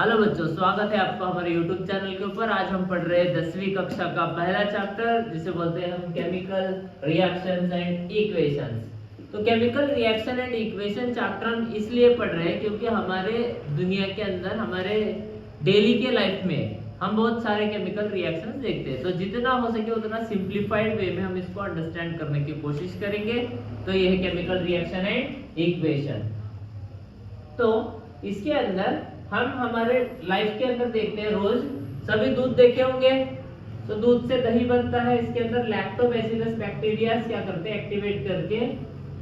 Hello बच्चों, स्वागत है आपका हमारे YouTube चैनल के ऊपर। आज हम पढ़ रहे हैं 10वीं कक्षा का पहला चैप्टर, जिसे बोलते हैं हम केमिकल रिएक्शंस एंड इक्वेशंस। तो chemical reaction and equation chapter हम इसलिए पढ़ रहे हैं क्योंकि हमारे दुनिया के अंदर, हमारे डेली के लाइफ में हम बहुत सारे केमिकल रिएक्शंस देखते हैं। तो जितना हो सके उतना सिंप्लीफाइड वे में हम इसको अंडरस्टैंड करने की कोशिश करेंगे। तो ये है केमिकल रिएक्शन एंड इक्वेशन। तो इसके अंदर हम हमारे लाइफ के अंदर देखते हैं, रोज सभी दूध देखे होंगे। तो दूध से दही बनता है। इसके अंदर लैक्टोबैसिलस बैक्टीरिया क्या करते हैं, एक्टिवेट करके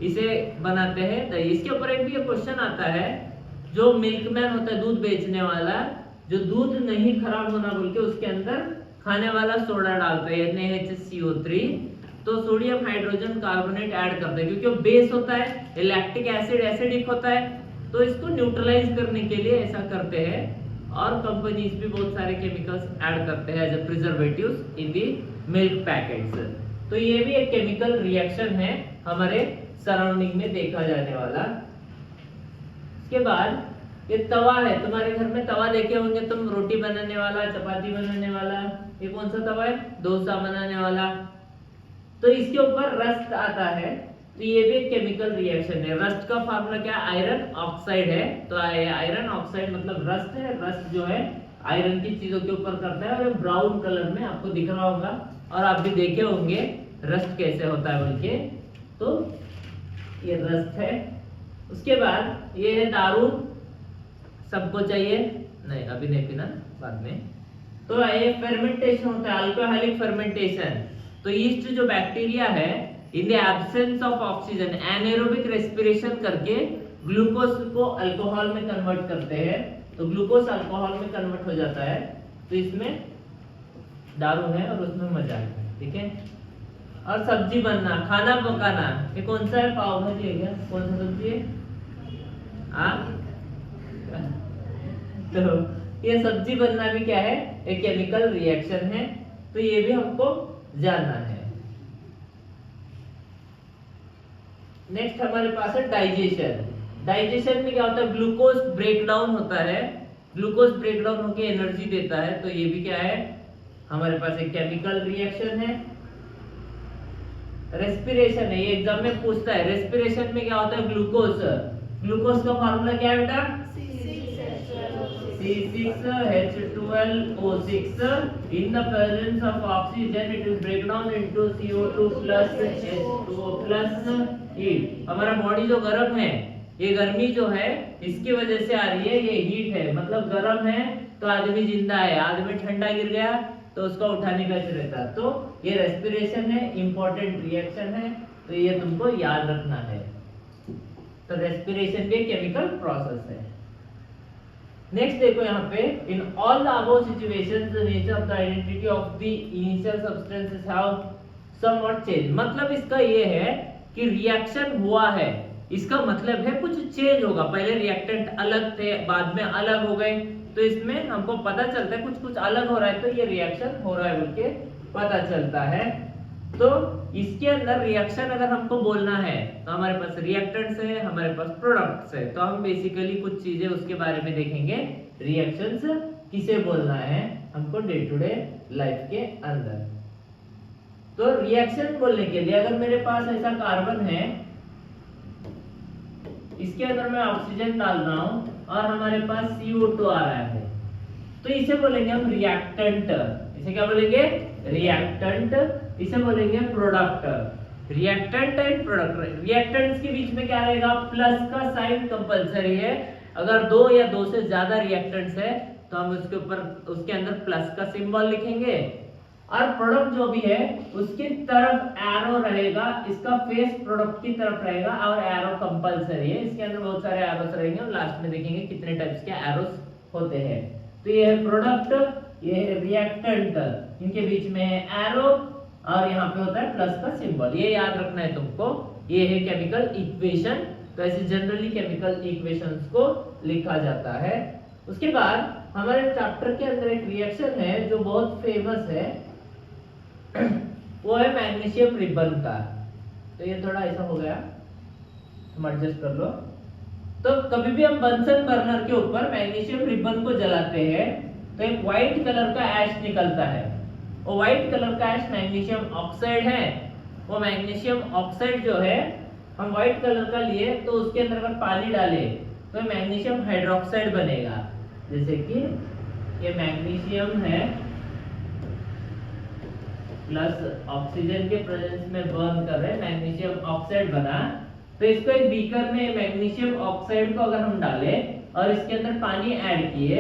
इसे बनाते हैं दही। इसके ऊपर एक भी ये क्वेश्चन आता है, जो मिल्कमैन होता है, दूध बेचने वाला, जो दूध नहीं खराब होना बोल के उसके अंदर खाने वाला सोडा डालता है, NaHCO3। तो सोडियम हाइड्रोजन कार्बोनेट ऐड करते हैं, क्योंकि वो बेस होता है, लैक्टिक एसिड एसिडिक होता है, तो इसको न्यूट्रलाइज करने के लिए ऐसा करते हैं। और कंपनीज भी बहुत सारे केमिकल्स ऐड करते हैं as a preservatives in the milk packets. तो ये भी एक केमिकल रिएक्शन है हमारे सराउंडिंग में देखा जाने वाला। इसके बाद ये तवा है। तुम्हारे घर में तवा देखे होंगे तुम, रोटी बनाने वाला, चपाती बनाने वाला। ये कौन सा तवा है? डोसा बनाने वाला। तो इसके ऊपर रस्ट आता है। तो ये भी एक केमिकल रिएक्शन है। रस्ट का फार्मूला क्या है? आयरन ऑक्साइड है। तो आयरन ऑक्साइड मतलब रस्ट है। रस्ट जो है आयरन की चीजों के ऊपर करता है, और ब्राउन कलर में आपको दिख रहा होगा, और आप भी देखे होंगे रस्ट कैसे होता है बोल के। तो ये रस्ट है। उसके बाद ये है दारू। सबको चाहिए? नहीं, अभी नहीं पीना, बाद में। तो ये फेर्मेंटेशन होता है, अल्कोहलिक फेर्मेंटेशन। तो ईस्ट जो बैक्टीरिया है, in the absence of oxygen anaerobic respiration करके ग्लूकोज को अल्कोहल में कन्वर्ट करते हैं। तो ग्लूकोज अल्कोहल में कन्वर्ट हो जाता है। तो इसमें दारू है और उसमें मजा है, ठीक है। और सब्जी बनना, खाना पकाना, ये कौन सा है? पाव भाजी है क्या? कौन सा सब्जी है? तो ये सब्जी बनना भी क्या है? एक केमिकल रिएक्शन है। तो ये भी हमको जानना है। नेक्स्ट हमारे पास है डाइजेशन। डाइजेशन में क्या होता है? ग्लूकोज ब्रेकडाउन होता है। ग्लूकोज ब्रेकडाउन होकर एनर्जी देता है। तो ये भी क्या है? हमारे पास एक केमिकल रिएक्शन है। रेस्पिरेशन है, ये एग्जाम में पूछता है। रेस्पिरेशन में क्या होता है? ग्लूकोज। ग्लूकोज का फार्मूला क्या है बेटा? C6H12O6. In the presence of oxygen, it will break down into CO2 plus H2O plus heat. हमारा बॉडी जो गर्म है, ये गर्मी जो है इसकी वजह से आ रही है, ये हीट है, मतलब गर्म है तो आदमी जिंदा है। आदमी ठंडा गिर गया तो उसका उठाने का रहता है। तो ये रेस्पिरेशन है, इंपॉर्टेंट रिएक्शन है। तो ये तुमको याद रखना है। तो रेस्पिरेशन भी केमिकल प्रोसेस है। नेक्स्ट देखो यहाँ पे, in all the above situations the nature of the identity of the initial substances have somewhat change. मतलब इसका ये है कि रिएक्शन हुआ है, इसका मतलब है कुछ चेंज होगा। पहले रिएक्टेंट अलग थे, बाद में अलग हो गए। तो इसमें हमको पता चलता है कुछ कुछ अलग हो रहा है, तो ये रिएक्शन हो रहा है बोल के पता चलता है। तो इसके अंदर रिएक्शन अगर हमको बोलना है तो हमारे पास रिएक्टेंट्स है, हमारे पास प्रोडक्ट्स है। तो हम बेसिकली कुछ चीजें उसके बारे में देखेंगे। रिएक्शंस किसे बोलना है हमको डे टू डे लाइफ के अंदर। तो रिएक्शन बोलने के लिए अगर मेरे पास ऐसा कार्बन है, इसके अंदर मैं ऑक्सीजन डाल रहा हूं और हमारे पास CO2 आ रहा है, तो इसे बोलेंगे हम रिएक्टेंट। इसे क्या बोलेंगे? रिएक्टेंट। इसे बोलेंगे product. Reactant and product. Reactants के बीच में क्या रहेगा? प्लस का साइन कंपलसरी है। अगर दो या दो से ज्यादा रिएक्टेंट्स है तो हम उसके ऊपर, उसके अंदर प्लस का सिंबल लिखेंगे। और प्रोडक्ट जो भी है उसकी तरफ एरो रहेगा, इसका फेस प्रोडक्ट की तरफ रहेगा, और एरो कंपलसरी है। इसके अंदर बहुत सारे एरोस रहेंगे और लास्ट में देखेंगे कितने टाइप्स के एरोस होते हैं। तो ये है प्रोडक्ट, ये है रिएक्टेंट, इनके बीच में है एरो, और यहाँ पे होता है प्लस का सिंबल। ये याद रखना है तुमको। ये है केमिकल इक्वेशन। तो ऐसे जनरली केमिकल इक्वेशंस को लिखा जाता है। उसके बाद हमारे चैप्टर के अंदर एक रिएक्शन है जो बहुत फेमस है, वो है मैग्नीशियम रिबन का। तो ये थोड़ा ऐसा हो गया, तुम एडजस्ट कर लो। तो कभी भी हम बंसन बर्नर के ऊपर मैग्नीशियम रिबन को जलाते हैं तो एक व्हाइट कलर का ऐश निकलता है। वो व्हाइट कलर का ऐश मैग्नीशियम ऑक्साइड है। वो मैग्नीशियम ऑक्साइड जो है हम व्हाइट कलर का लिए तो उसके अंदर अगर पानी डाले तो मैग्नीशियम हाइड्रोक्साइड बनेगा। जैसे कि ये मैग्नीशियम है प्लस ऑक्सीजन के प्रेजेंस में बर्न कर रहे हैं, मैग्नीशियम ऑक्साइड बना। तो इसको एक बीकर में मैग्नीशियम ऑक्साइड को अगर हम डालें और इसके अंदर पानी ऐड किए,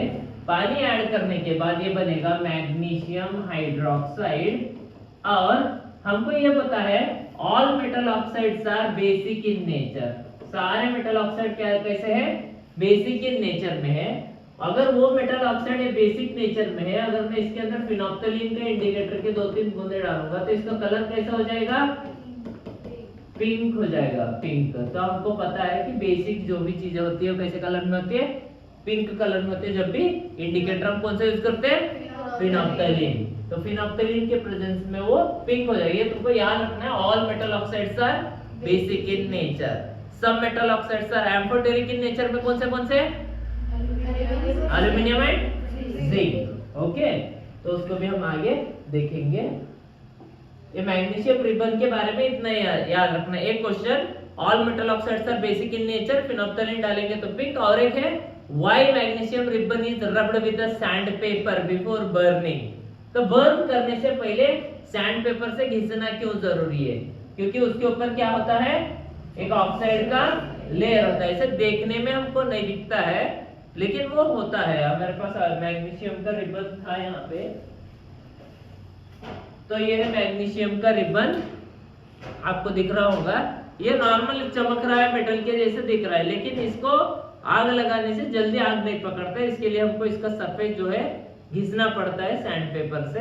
पानी ऐड करने के बाद ये बनेगा मैग्नीशियम हाइड्रोक्साइड। और हमको ये पता है all metal oxides are basic in nature. सारे मेटल ऑक्साइड क्या कैसे है? बेसिक इन नेचर में है। अगर वो मेटल ऑक्साइड ये बेसिक नेचर में है, अगर मैं इसके अंदर फिनोप्थलीन के इंडिकेटर के 2-3 बूंदे डालूंगा तो इसका कलर कैसा हो जाएगा? पिंक हो जाएगा, पिंक। तो हमको पता है कि बेसिक जो भी चीजें होती है वो कैसे कलर में होती है? पिंक कलर में होती है। जब भी इंडिकेटर हम कौन सा यूज करते हैं? फिनोप्थलीन। तो फिनोप्थलीन के प्रेजेंस में वो पिंक हो जाएगी। तुमको याद रखना है all metal oxides are basic in nature. सब metal oxides are amphoteric in nature में कौन से? Aluminium and zinc. ओके, तो उसको भी हम आगे देखेंगे। ये मैग्नीशियम रिबन के बारे में इतना याद रखना। एक question, all metal oxides are basic in nature, phenolphthalein डालेंगे तो पिंक। और एक है why magnesium ribbon is rubbed with the sandpaper before burning. तो बर्न करने से पहले सैंड पेपर से घिसना क्यों जरूरी है? क्योंकि उसके ऊपर क्या होता है? एक ऑक्साइड का लेयर होता है। इसे देखने में हमको नहीं दिखता है लेकिन वो होता है। मेरे पास मैग्नीशियम का रिबन था यहाँ पे, तो ये है मैग्नीशियम का रिबन, आपको दिख रहा होगा। ये नॉर्मल चमक रहा है, मेटल के जैसे दिख रहा है, लेकिन इसको आग लगाने से जल्दी आग नहीं पकड़ता है। इसके लिए हमको इसका सरफेस जो है घिसना पड़ता है सैंड पेपर से।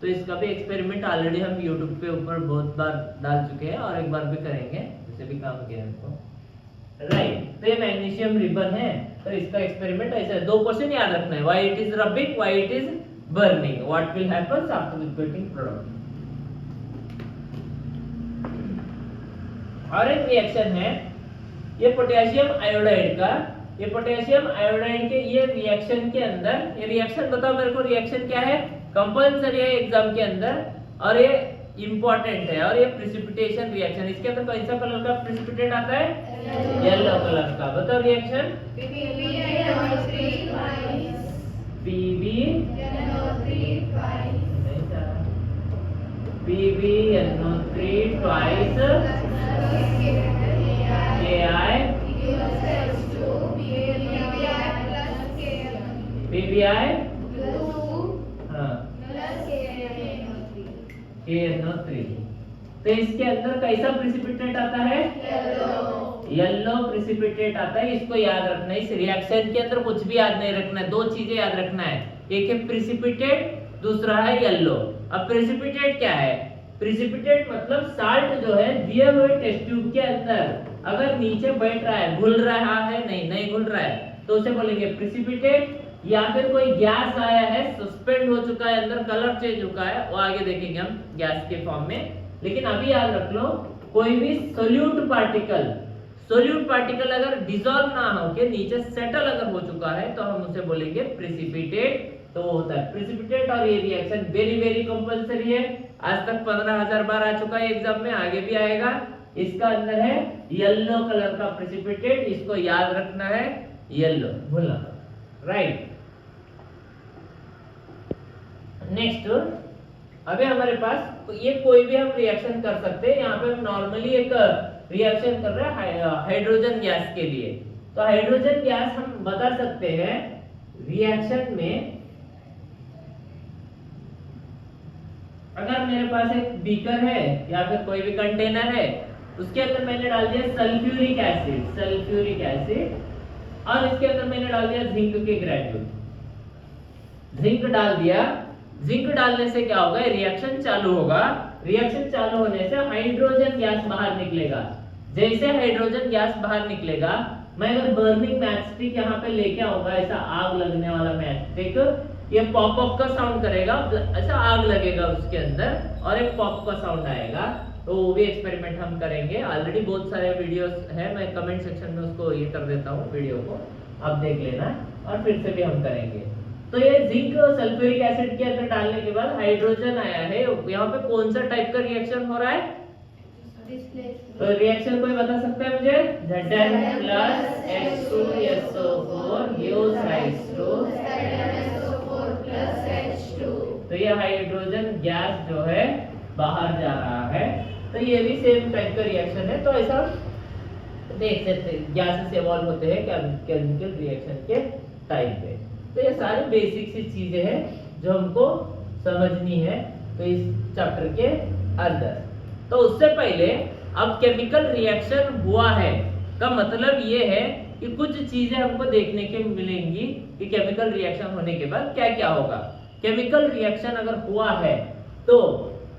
तो इसका भी एक्सपेरिमेंट ऑलरेडी हम यूट्यूब पे ऊपर बहुत बार डाल चुके हैं और एक बार भी करेंगे, इसे भी काम किया हमको। राइट, तो ये मैग्नीशियम रिबन है, तो इसका एक्सपेरिमेंट ऐसा है। 2 क्वेश्चन याद रखना है, why it is rubbing, why it is burning, what will happen after liquidating product। और एक रिएक्शन है ये पोटेशियम आयोडाइड का। ये पोटेशियम आयोडाइड के ये रिएक्शन के अंदर, ये रिएक्शन बताओ मेरे को, रिएक्शन क्या है? कंपल्सरी है एग्जाम के अंदर और ये इंपॉर्टेंट है। और ये प्रेसिपिटेशन रिएक्शन, इसके अंदर कौन सा कलर का प्रेसिपिटेट आता है? येलो कलर का। बताओ reaction. PbNO3 twice Ki PbI KNO3। तो इसके अंदर कैसा प्रेसिपिटेट आता है? येलो प्रेसिपिटेट आता है। इसको याद रखना है। इस रिएक्शन के अंदर कुछ भी याद नहीं रखना है, 2 चीजें याद रखना है, एक है प्रेसिपिटेट, दूसरा है येलो। अब प्रेसिपिटेट क्या है? प्रेसिपिटेट मतलब साल्ट जो है दिए हुए टेस्ट ट्यूब के अंदर अगर नीचे बैठ रहा है, घुल रहा है, नहीं घुल रहा है, तो उसे बोलेंगे प्रेसिपिटेट। या फिर कोई गैस आया है, सस्पेंड हो चुका है, अंदर कलर चेंज हो चुका है, वो आगे देखेंगे हम गैस के फॉर्म में। लेकिन अभी याद रख लो, कोई भी सोल्यूट पार्टिकल अगर डिसॉल्व ना होके नीचे सेटल अगर हो चुका है तो हम उसे बोलेंगे प्रेसिपिटेट। तो वो होता है प्रेसिपिटेट। और ये रिएक्शन वेरी वेरी कंपलसरी है। आज तक 15,000 बार आ चुका है एग्जाम में, आगे भी आएगा। इसका अंदर है येलो कलर का प्रेसिपिटेट, इसको याद रखना है, येलो, भूलना। राइट, नेक्स्ट, अभी हमारे पास ये कोई भी हम रिएक्शन कर सकते हैं। यहाँ पे हम नॉर्मली एक रिएक्शन कर रहे हैं हाइड्रोजन गैस के लिए। तो हाइड्रोजन गैस हम बता सकते हैं रिएक्शन में, अगर मेरे पास एक बीकर है या फिर कोई भी कंटेनर है, उसके अंदर मैंने डाल दिया सल्फ्यूरिक एसिड और इसके अंदर मैंने डाल दिया जिंक के ग्रेन्यूल। जिंक डाल दिया, जिंक डालने से क्या होगा? रिएक्शन चालू होगा। रिएक्शन चालू होने से हाइड्रोजन गैस बाहर निकलेगा। जैसे हाइड्रोजन गैस बाहर निकलेगा, मैं अगर बर्निंग मैचस्टिक यहाँ पे लेके आऊंगा, ऐसा आग लगने वाला मैचस्टिक, ये पॉप अप का साउंड करेगा, ऐसा आग लगेगा उसके अंदर और एक पॉप का साउंड आएगा। तो वो भी एक्सपेरिमेंट हम करेंगे। ऑलरेडी बहुत सारे वीडियोस है, मैं कमेंट सेक्शन में उसको ये कर देता हूँ वीडियो को, आप देख लेना और फिर से भी हम करेंगे। तो ये जिंक सल्फ्यूरिक एसिड के अंदर डालने के बाद हाइड्रोजन आया है, यहाँ पे कौन सा टाइप का रिएक्शन हो रहा है? तो रिएक्शन कोई बता सकता है मुझे? Zn plus H2SO4 gives rise to SO4 plus H2। तो ये हाइड्रोजन गैस जो है बाहर जा रहा है, तो ये भी सेम टाइप का रिएक्शन है। तो ऐसा देख सकते हैं गैसेस इवॉल्व होते हैं केमिकल रिएक्शन के टाइम पे। तो ये सारी बेसिक सी चीजें हैं जो हमको समझनी है तो इस चैप्टर के अंदर। तो उससे पहले अब केमिकल रिएक्शन हुआ है का मतलब ये है कि कुछ चीजें हमको देखने के मिलेंगी कि केमिकल रिएक्शन होने के बाद क्या क्या होगा। केमिकल रिएक्शन अगर हुआ है तो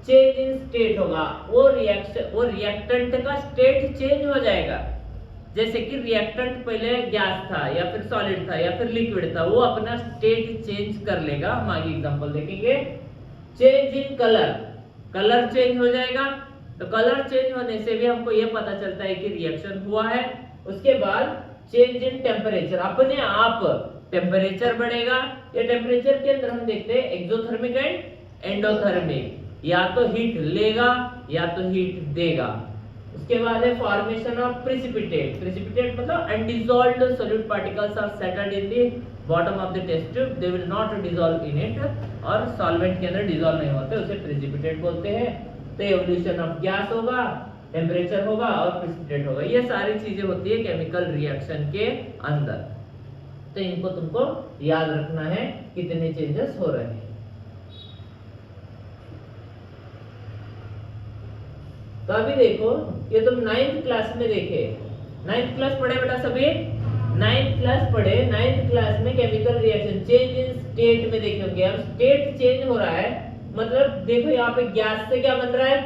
चेंज इन स्टेट होगा, वो रिएक्टेंट का स्टेट चेंज हो जाएगा। जैसे कि रिएक्टेंट पहले गैस था या फिर सॉलिड था या फिर लिक्विड था, वो अपना स्टेट चेंज कर लेगा। हम आगे एग्जांपल देखेंगे। Change in colour, colour change हो जाएगा। तो कलर चेंज होने से भी हमको ये पता चलता है कि रिएक्शन हुआ है। उसके बाद चेंज इन टेम्परेचर, अपने आप टेम्परेचर बढ़ेगा। ये टेम्परेचर के अंदर हम देखते हैं एक्सोथर्मिक एंड एंडोथर्मिक, या तो हीट लेगा या तो हीट देगा। उसके बाद है फॉर्मेशन ऑफ प्रेसिपिटेट। प्रेसिपिटेट मतलब undissolved solid particles are settled in the bottom of the test tube, they will not dissolve in it, और सॉल्वेंट के अंदर डिसॉल्व नहीं होते, उसे प्रेसिपिटेट बोलते हैं। तो एवोल्यूशन ऑफ गैस होगा, टेम्परेचर होगा और प्रेसिपिटेट होगा। ये सारी चीजें होती है केमिकल रिएक्शन के अंदर। तो इनको तुमको याद रखना है कितने चेंजेस हो रहे हैं। तो अभी देखो, ये तुम 9th क्लास में देखे, 9th क्लास पढ़े बेटा सभी? 9th क्लास पढ़े। 9th क्लास में chemical reaction change in state में देखे होंगे। अब स्टेट चेंज हो रहा है मतलब देखो यहाँ पे गैस से क्या बन रहा है?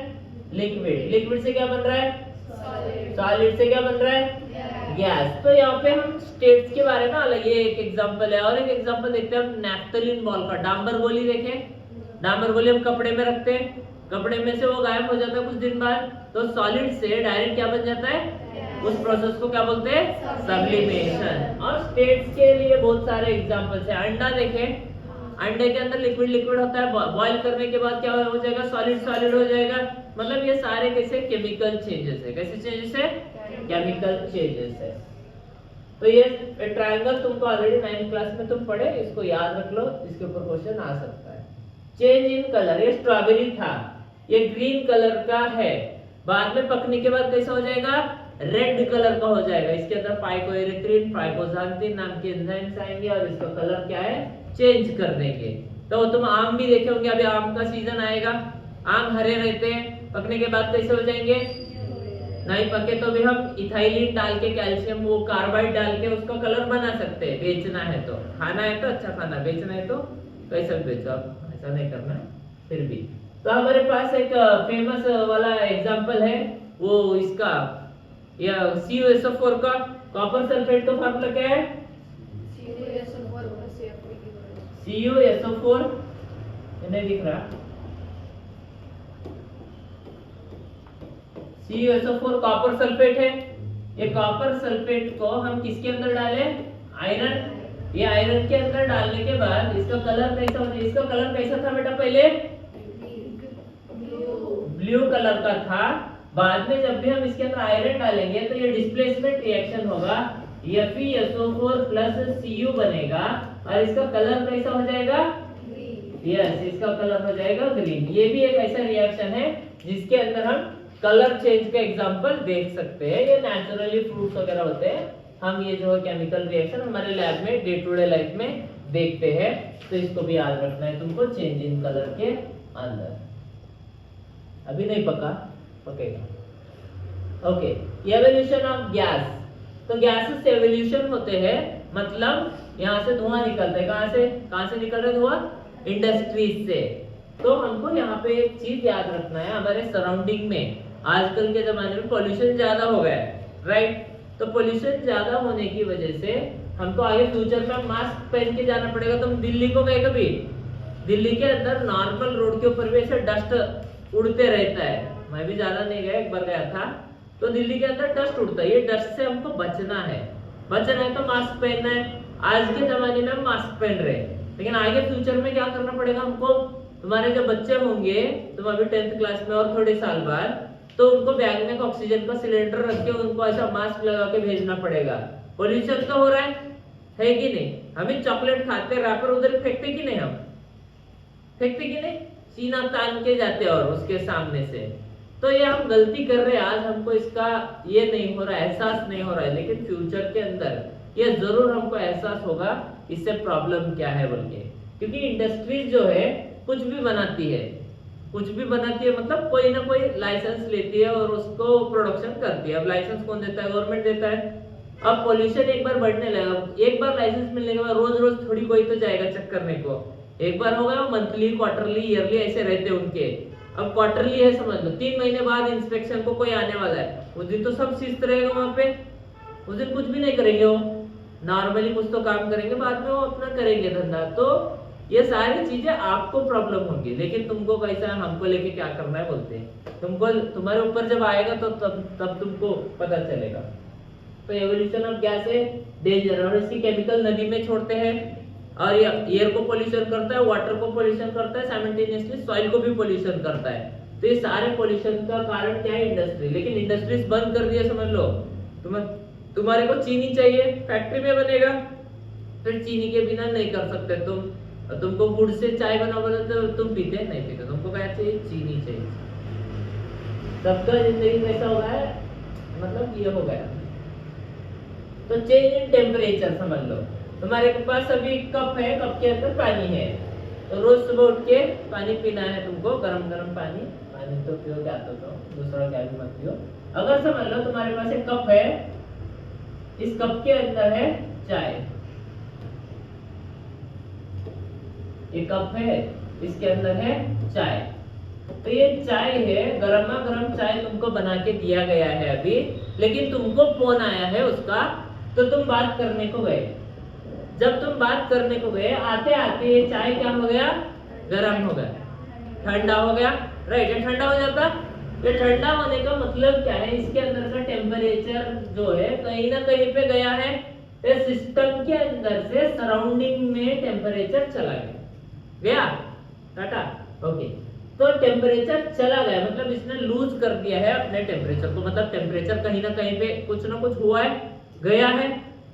लिक्विड। लिक्विड से क्या बन रहा है? सॉलिड से क्या बन रहा है? गैस। तो यहाँ पे हम स्टेट्स के बारे में अलग, ये एक एग्जांपल है। और एक एग्जांपल देखते हैं हम नैफ्थलीन बॉल का। डांबर गोली देखे, डांबर गोली हम कपड़े में रखते हैं, कपड़े में से वो गायब हो जाता है कुछ दिन बाद, तो सॉलिड से डायरेक्ट क्या बन जाता है? उस प्रोसेस को क्या बोलते हैं? सब्लिमेशन। और स्टेट्स के लिए बहुत सारे एग्जांपल्स हैं। अंडा देखे, अंडे के अंदर लिक्विड लिक्विड होता है, बॉईल करने के बाद क्या हो जाएगा? सॉलिड सॉलिड हो जाएगा। मतलब ये सारे कैसे? केमिकल चेंजेस है। कैसे चेंजेस है? केमिकल चेंजेस है। तो ये ट्रायंगल तुमको ऑलरेडी 9th क्लास में तुम पढ़े, इसको याद रख लो, इसके ऊपर क्वेश्चन आ सकता है। चेंज इन कलर, ये स्ट्रॉबेरी था, ये ग्रीन कलर का है, बाद में पकने के बाद कैसा हो जाएगा? रेड कलर का हो जाएगा। इसके अंदर फाइकोएरिथ्रिन, फाइकोक्सांथिन नाम के एंजाइम्स आएंगे और इसका कलर क्या है? चेंज कर देंगे। तो तुम आम भी देखे होंगे, अभी आम का सीजन आएगा, आम हरे रहते हैं, पकने के बाद कैसे हो जाएंगे? नहीं पके तो भी हम इथाइलिन डाल के, कैल्शियम वो कार्बाइड डाल के उसका कलर बना सकते हैं। बेचना है तो, खाना है तो अच्छा खाना, बेचना है तो कैसे बेचो, आप ऐसा नहीं करना फिर भी। तो हमारे पास एक फेमस वाला एग्जांपल है वो इसका, या CuSO4 का कॉपर सल्फेट का फॉर्मूला क्या है? CuSO4 नहीं दिख रहा। CuSO4 कॉपर सल्फेट है। ये कॉपर सल्फेट को हम किसके अंदर डालें? आयरन। ये आयरन के अंदर डालने के बाद इसका कलर कैसा होता है? इसका कलर कैसा था बेटा? पहले ब्लू कलर का था। बाद में जब भी हम इसके अंदर आयरन डालेंगे तो ये डिस्प्लेसमेंट रिएक्शन होगा, FeSO4 प्लस Cu बनेगा और इसका कलर कैसा हो जाएगा? यस, इसका कलर हो जाएगा ग्रीन। ये भी एक ऐसा रिएक्शन है जिसके अंदर हम कलर चेंज का एग्जांपल देख सकते हैं। ये नेचुरली फ्रूट्स वगैरह होते हैं, हम ये जो केमिकल रिएक्शन हमारे लैब में डे टू डे लाइफ में देखते हैं। तो इसको भी याद रखना है तुमको, चेंज इन कलर के अंदर। अभी नहीं पका, पकेगा। Okay, evolution of gas. तो गैसेस से एवोल्यूशन होते हैं, मतलब यहाँ से धुआं निकलता है। कहाँ से निकल रहा है धुआं? इंडस्ट्रीज से। तो हमको यहाँ पे एक चीज याद रखना है, हमारे सराउंडिंग में आजकल के जमाने में पोल्यूशन ज्यादा हो गया है, राइट? तो पोल्यूशन ज्यादा होने की वजह से हमको आगे फ्यूचर में मास्क पहन के जाना पड़ेगा। तुम दिल्ली को गए कभी? दिल्ली के अंदर नॉर्मल रोड के ऊपर भी ऐसे डस्ट उड़ते रहता है, मैं भी ज्यादा नहीं गया, एक बार गया था। तो दिल्ली के अंदर डस्ट उड़ता है, ये डस्ट से हमको बचना है तो मास्क पहनना है। आज के जमाने में हम मास्क पहन रहे हैं, लेकिन आगे फ्यूचर में क्या करना पड़ेगा हमको? तुम्हारे जो बच्चे होंगे, तुम अभी 10th क्लास में और थोड़े साल बाद, तो उनको बैग में एक ऑक्सीजन का सिलेंडर रख के उनको ऐसा मास्क लगा के भेजना पड़ेगा। पोल्यूशन तो हो रहा है कि नहीं? हम ही चॉकलेट खाते, रैपर उधर फेंकते कि नहीं? हम फेंकते कि नहीं? सीना तान के जाते और उसके सामने से। तो ये हम गलती कर रहे हैं, आज हमको इसका ये नहीं हो रहा है, एहसास नहीं हो रहा है, लेकिन फ्यूचर के अंदर ये जरूर हमको एहसास होगा इससे प्रॉब्लम क्या है बोल के। क्योंकि इंडस्ट्रीज जो है कुछ भी बनाती है मतलब कोई ना कोई लाइसेंस लेती है और उसको प्रोडक्शन करती है। अब लाइसेंस कौन देता है? गवर्नमेंट देता है। अब पॉल्यूशन एक बार बढ़ने लगा, एक बार लाइसेंस मिलने के बाद रोज रोज थोड़ी कोई तो जाएगा चेक करने को। एक बार होगा, मंथली, क्वार्टरली, ईयरली ऐसे रहते उनके। अब क्वार्टरली है समझ लो, 3 महीने बाद इंस्पेक्शन को कोई आने वाला है, उस दिन तो सब शिस्त रहेगा वहां पे, उस दिन कुछ भी नहीं करेंगे वो, नॉर्मली कुछ तो काम करेंगे, बाद में वो अपना करेंगे धंधा। तो ये सारी चीजें आपको प्रॉब्लम होंगी, लेकिन तुमको कैसा है, हमको लेके क्या करना है बोलते हैं। तुमको तुम्हारे ऊपर जब आएगा तो तब तुमको पता चलेगा। तो एवोल्यूशन ऑफ गैस है डेंजर, और इसकी केमिकल नदी में छोड़ते हैं और ये एयर को पोल्यूशन करता है, वाटर को पोल्यूशन करता है, साइमल्टेनियसली सॉइल को भी पोल्यूशन करता है। तो ये सारे पोल्यूशन का कारण क्या है? इंडस्ट्री। लेकिन इंडस्ट्रीज बंद कर दिया समझ लो। तुम्हारे को चीनी चाहिए, फैक्ट्री में बनेगा, फिर चीनी के बिना नहीं कर सकते तुम। तुमको गुड़ से चाय बनाओ बोले तो तुम पीते नहीं पीते, तुमको क्या चाहिए? चीनी चाहिए। सबका जिंदगी कैसा हो गया है, मतलब ये हो गया। तो चेंज इन टेम्परेचर समझ लो, तुम्हारे पास अभी कप है, कप के अंदर पानी है, तो रोज सुबह उठ के पानी पीना है तुमको, गरम गरम पानी तो पियो, क्या तो दूसरा क्या भी मत पियो। अगर समझ लो तुम्हारे पास एक कप है, इस कप के अंदर है चाय, एक कप है, इसके अंदर है चाय। तो ये चाय है, गरमा गरम चाय तुमको बना के दिया गया है अभी, लेकिन तुमको फोन आया है उसका, तो तुम बात करने को गए। जब तुम बात करने को गए, आते आते ये चाय क्या हो गया? गरम हो गया, ठंडा हो गया, राइट? ये ठंडा हो जाता। ये ठंडा होने का मतलब क्या है? इसके अंदर का टेम्परेचर जो है कहीं ना कहीं पे गया है, ये सिस्टम के अंदर से सराउंडिंग में टेम्परेचर चला गया टाटा, ओके। तो टेम्परेचर चला गया मतलब इसने लूज कर दिया है अपने टेम्परेचर को, मतलब टेम्परेचर कहीं ना कहीं पे कुछ ना कुछ हुआ है, गया है,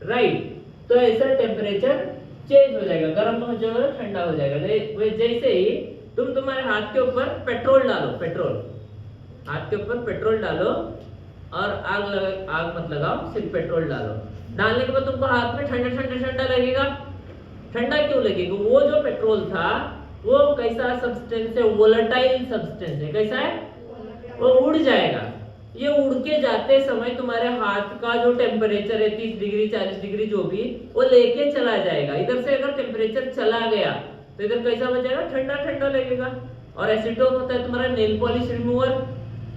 राइट? तो ऐसा टेम्परेचर चेंज हो जाएगा, गर्म हो जाएगा, ठंडा हो जाएगा। जैसे ही तुम तुम्हारे हाथ के ऊपर पेट्रोल डालो, हाथ के ऊपर पेट्रोल डालो और आग मत लगाओ, सिर्फ पेट्रोल डालो। डालने के बाद तुमको हाथ में ठंडा ठंडा ठंडा लगेगा। ठंडा क्यों लगेगा? वो जो पेट्रोल था वो कैसा सब्सटेंस है? वोलेटाइल सब्सटेंस है। कैसा है? वो उड़ जाएगा। ये उड़ के जाते समय तुम्हारे हाथ का जो टेम्परेचर है 30 डिग्री 40 डिग्री जो भी, वो लेके चला जाएगा। इधर से अगर टेम्परेचर चला गया तो इधर कैसा हो जाएगा? ठंडा ठंडा लगेगा। और एसीटोन होता है तुम्हारा नेल पॉलिश रिमूवर,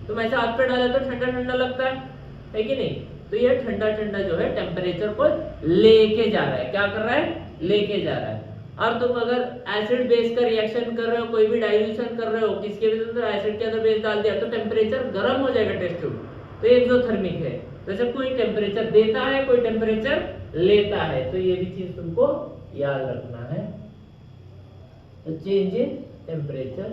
तुम ऐसा हाथ पे डाले तो ठंडा ठंडा लगता है कि नहीं? तो ये ठंडा ठंडा जो है टेम्परेचर को लेके जा रहा है। क्या कर रहा है? लेके जा रहा है। और तुम अगर एसिड बेस का रिएक्शन कर रहे हो, कोई भी डाइल्यूशन कर रहे हो, किसके भी अंदर एसिड के अंदर बेस डाल दिया तो टेम्परेचर गर्म हो जाएगा टेस्ट ट्यूब। तो ये एक्सोथर्मिक है। जैसे कोई टेम्परेचर देता है, कोई टेम्परेचर लेता है, तो ये भी चीज तुमको याद रखना है। तो change in temperature,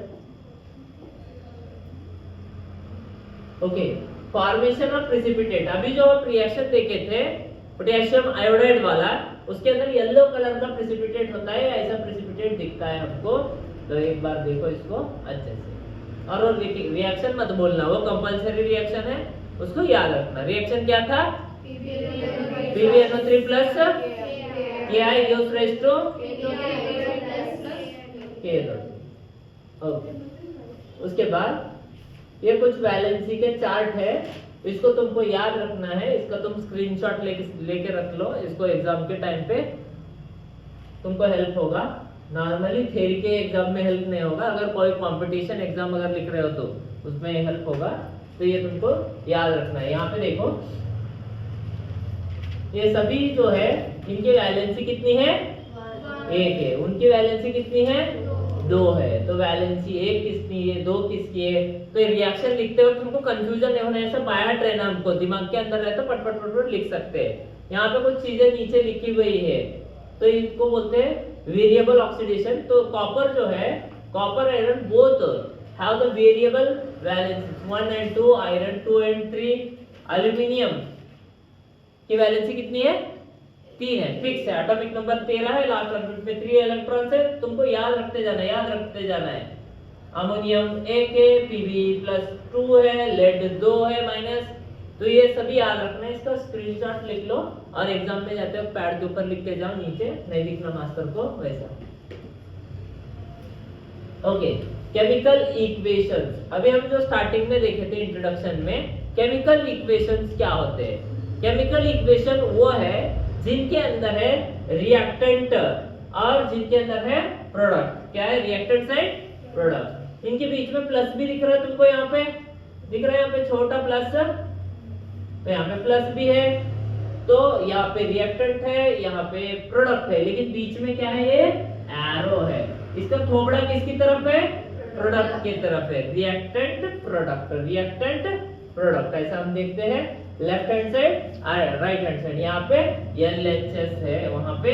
okay. Formation of precipitate, अभी जो आप रिएक्शन देखे थे पोटेशियम आयोडाइड वाला, उसके अंदर येलो कलर का प्रेसिपिटेट होता है, ऐसा प्रेसिपिटेट दिखता है हमको। तो एक बार देखो इसको अच्छे से। और रिएक्शन मत बोलना, वो कंपलसरी रिएक्शन है, उसको याद रखना। रिएक्शन क्या था? PbNO3 plus KI gives rise to KNO2, okay. उसके बाद ये कुछ वैलेंसी के चार्ट है, इसको तुमको याद रखना है। इसका तुम स्क्रीनशॉट लेके रख लो, इसको एग्जाम के टाइम पे तुमको हेल्प होगा। नॉर्मली थ्योरी के एग्जाम में हेल्प नहीं होगा, अगर कोई कंपटीशन एग्जाम अगर लिख रहे हो तो उसमें हेल्प होगा। तो ये तुमको याद रखना है। यहाँ पे देखो ये सभी जो है इनकी वैलेंसी कितनी है? 1 है। उनकी वैलेंसी कितनी है? दो है, तो वैलेंसी एक किसकी है, दो किसकी है। तो ये रिएक्शन लिखते वक्त हमको कंफ्यूजन नहीं होना, ऐसा बाया ट्रेन हमको दिमाग के अंदर रहता पट पट पट पट लिख सकते हैं। यहाँ पे कुछ चीजें नीचे लिखी हुई है, तो इसको बोलते हैं वेरिएबल ऑक्सीडेशन। तो कॉपर जो है, copper iron both have the variable valency 1 and 2, iron 2 and 3, aluminium की वैलेंसी कितनी है, 3 है, फिक्स है। एटॉमिक नंबर 13 है, लास्ट ऑर्बिट में 3 इलेक्ट्रॉन्स है, तुमको याद रखते जाना, याद रखते जाना है। अमोनियम 1 है, Pb+2 है, लेड 2 है माइनस, तो ये सभी याद रखना है। इसका स्क्रीनशॉट लिख लो और एग्जाम में जाते हो पैड के ऊपर लिख के जाओ, नीचे नहीं लिखना मास्टर को वैसा। Okay, chemical equations. अभी हम जो स्टार्टिंग में देखे थे इंट्रोडक्शन में, केमिकल इक्वेशंस क्या होते हैं। केमिकल इक्वेशन वो है जिनके अंदर है रिएक्टेंट और जिनके अंदर है प्रोडक्ट। क्या है, रिएक्टेंट साइड, प्रोडक्ट। इनके बीच में प्लस भी दिख रहा है तुमको, यहाँ पे दिख रहा है, यहाँ पे छोटा प्लस, तो यहाँ पे प्लस भी है, तो यहाँ पे रिएक्टेंट है, यहाँ पे प्रोडक्ट है, लेकिन बीच में क्या है, ये एरो है। इसका थोबड़ा किसकी तरफ है, प्रोडक्ट की तरफ है। रिएक्टेंट प्रोडक्ट, रिएक्टेंट प्रोडक्ट, ऐसा हम देखते हैं लेफ्ट हैंड साइड और राइट हैंड साइड। यहाँ पे LHS है, वहां पे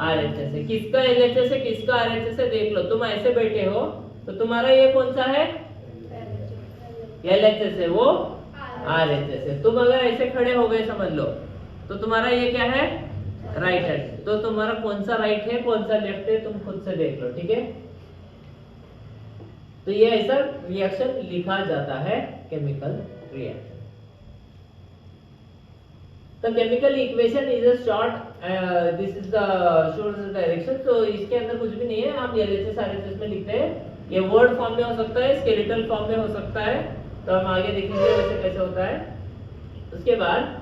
RHS है। किसका LHS है, किसका RHS है, देख लो। तुम ऐसे बैठे हो तो तुम्हारा ये कौन सा है, LHS है, वो RHS है। तुम अगर ऐसे खड़े हो गए समझ लो, तो तुम्हारा ये क्या है, राइट हैंड। तो तुम्हारा कौन सा राइट है, कौन सा लेफ्ट है, तुम खुद से देख लो, ठीक है। तो ये ऐसा रिएक्शन लिखा जाता है, केमिकल रिएक्शन। तो chemical equation is a short, this is the shores direction. तो इसके अंदर कुछ भी नहीं है, हम LHS RHS में लिखते हैं। ये वर्ड फॉर्म में हो सकता है, स्केलेटल फॉर्म में हो सकता है, तो हम आगे देखेंगे वैसे कैसे होता है। उसके बाद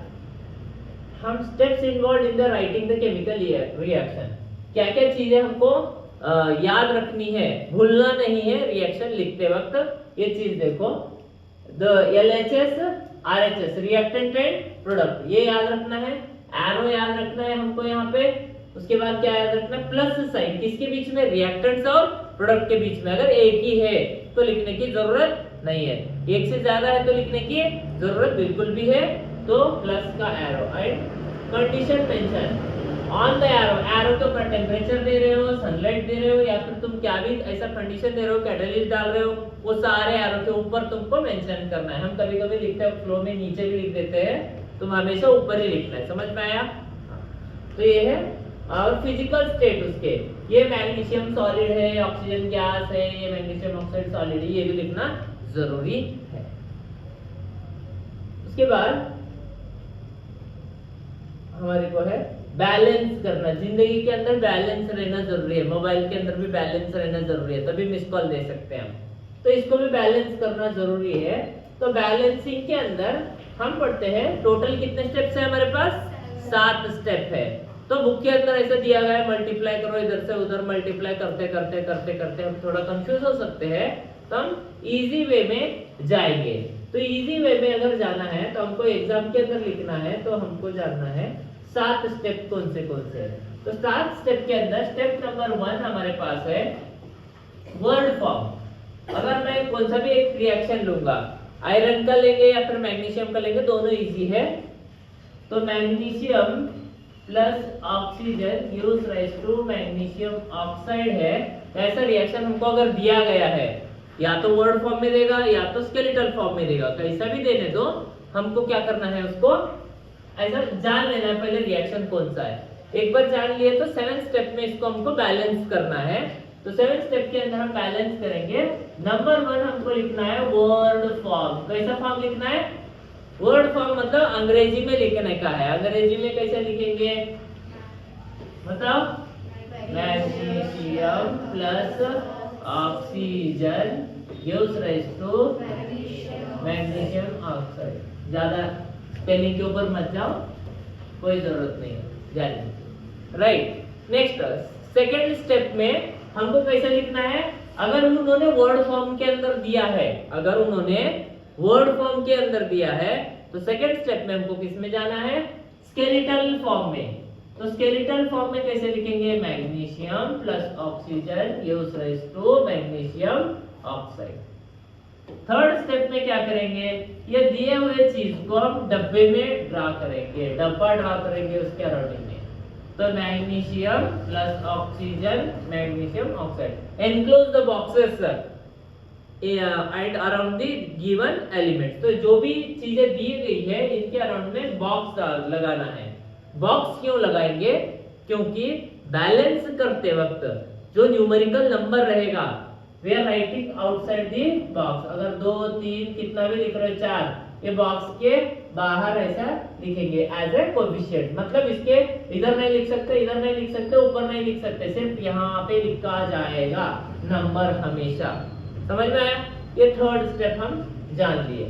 हम steps involve in the writing the chemical reaction. क्या क्या चीजें हमको याद रखनी है, भूलना नहीं है रिएक्शन लिखते वक्त। ये चीज देखो, the LHS RHS, reactant and product, ये याद रखना है। एरो याद रखना है हमको यहाँ पे। उसके बाद क्या याद रखना है, प्लस साइन, किसके बीच में, रिएक्टेंट्स और प्रोडक्ट के बीच में। अगर एक ही है तो लिखने की जरूरत नहीं है, एक से ज्यादा है तो लिखने की जरूरत बिल्कुल भी है, तो प्लस का arrow. And condition mention on the arrow, arrow के ऊपर टेम्परेचर दे रहे हो, सनलाइट दे रहे हो, या फिर तुम क्या भी ऐसा कंडीशन दे रहे हो, कैटलिस्ट डाल रहे हो, वो सारे एरो के ऊपर तुमको मेंशन करना है। हम कभी कभी लिखते हैं फ्लो में नीचे भी लिख देते हैं, तुम हमेशा ऊपर ही लिखना है, समझ में आया। तो ये है। और फिजिकल स्टेट उसके, ये मैग्नीशियम सॉलिड है, ऑक्सीजन गैस है, ये मैग्नीशियम ऑक्साइड सॉलिड है, ये भी लिखना जरूरी है। उसके बाद हमारे को है बैलेंस करना। जिंदगी के अंदर बैलेंस रहना जरूरी है, मोबाइल के अंदर भी बैलेंस रहना जरूरी है, तभी मिस कॉल दे सकते हैं हम। तो इसको भी बैलेंस करना जरूरी है। तो बैलेंसिंग के अंदर हम पढ़ते हैं, टोटल कितने स्टेप्स है हमारे पास, 7 स्टेप है। तो बुक के अंदर ऐसा दिया गया है, मल्टीप्लाई करो, इधर से उधर मल्टीप्लाई करते करते करते करते हम थोड़ा कंफ्यूज हो सकते हैं, तो हम इजी वे में जाएंगे। तो इजी वे में अगर जाना है तो हमको एग्जाम के अंदर लिखना है, तो हमको जानना है 7 स्टेप कौन से हैं। तो 7 स्टेप के अंदर स्टेप नंबर 1 हमारे पास है वर्ड फॉर्म। अगर मैं कौन सा भी एक रिएक्शन लूंगा, आयरन का लेंगे या फिर मैग्नीशियम का लेंगे, दोनों इजी है। तो magnesium plus oxygen gives rise to magnesium oxide है। ऐसा रिएक्शन हमको अगर दिया गया है, या तो वर्ड फॉर्म में देगा या तो स्केलेटल फॉर्म में देगा, कैसा भी देने दो, हमको क्या करना है, उसको ऐसा जान लेना है पहले रिएक्शन कौन सा है। एक बार जान लिए तो 7 स्टेप में इसको हमको बैलेंस करना है। तो 7 स्टेप के अंदर हम बैलेंस करेंगे। नंबर 1 हमको लिखना है वर्ड फॉर्म। कैसा फॉर्म लिखना है, वर्ड फॉर्म, मतलब अंग्रेजी में लिखने का है। अंग्रेजी में कैसे लिखेंगे, मतलब magnesium plus oxygen gives rise to magnesium oxide. ज्यादा स्पेलिंग के ऊपर मत जाओ, कोई जरूरत नहीं है जाने। राइट, नेक्स्ट सेकेंड स्टेप में हमको कैसे लिखना है, अगर उन्होंने वर्ड फॉर्म के अंदर दिया है, अगर उन्होंने वर्ड फॉर्म के अंदर दिया है, तो सेकेंड स्टेप में हमको किस में जाना है, स्केलेटल फॉर्म में। तो स्केलेटल फॉर्म में कैसे लिखेंगे? Magnesium plus oxygen gives rise to magnesium oxide. Third step में क्या करेंगे? ये दिए हुए चीज को हम डब्बे में ड्रा करेंगे, डब्बा ड्रा करेंगे उसके अराउंडिंग में। तो magnesium plus oxygen magnesium oxide enclose the boxes and around the given element. तो जो भी चीजें दी गई है इनके अराउंड में बॉक्स लगाना है। बॉक्स क्यों लगाएंगे? क्योंकि बैलेंस करते वक्त जो न्यूमेरिकल नंबर रहेगा we are writing outside the box. अगर 2 3 कितना भी लिख रहे हो 4, ये बॉक्स के बाहर ऐसा लिखेंगे एज ए कोएफिशिएंट। मतलब इसके इधर नहीं लिख सकते, इधर नहीं लिख सकते, ऊपर नहीं लिख सकते, सिर्फ यहाँ पे लिखा जाएगा नंबर हमेशा। समझ में आया? ये थर्ड स्टेप हम जान लिए।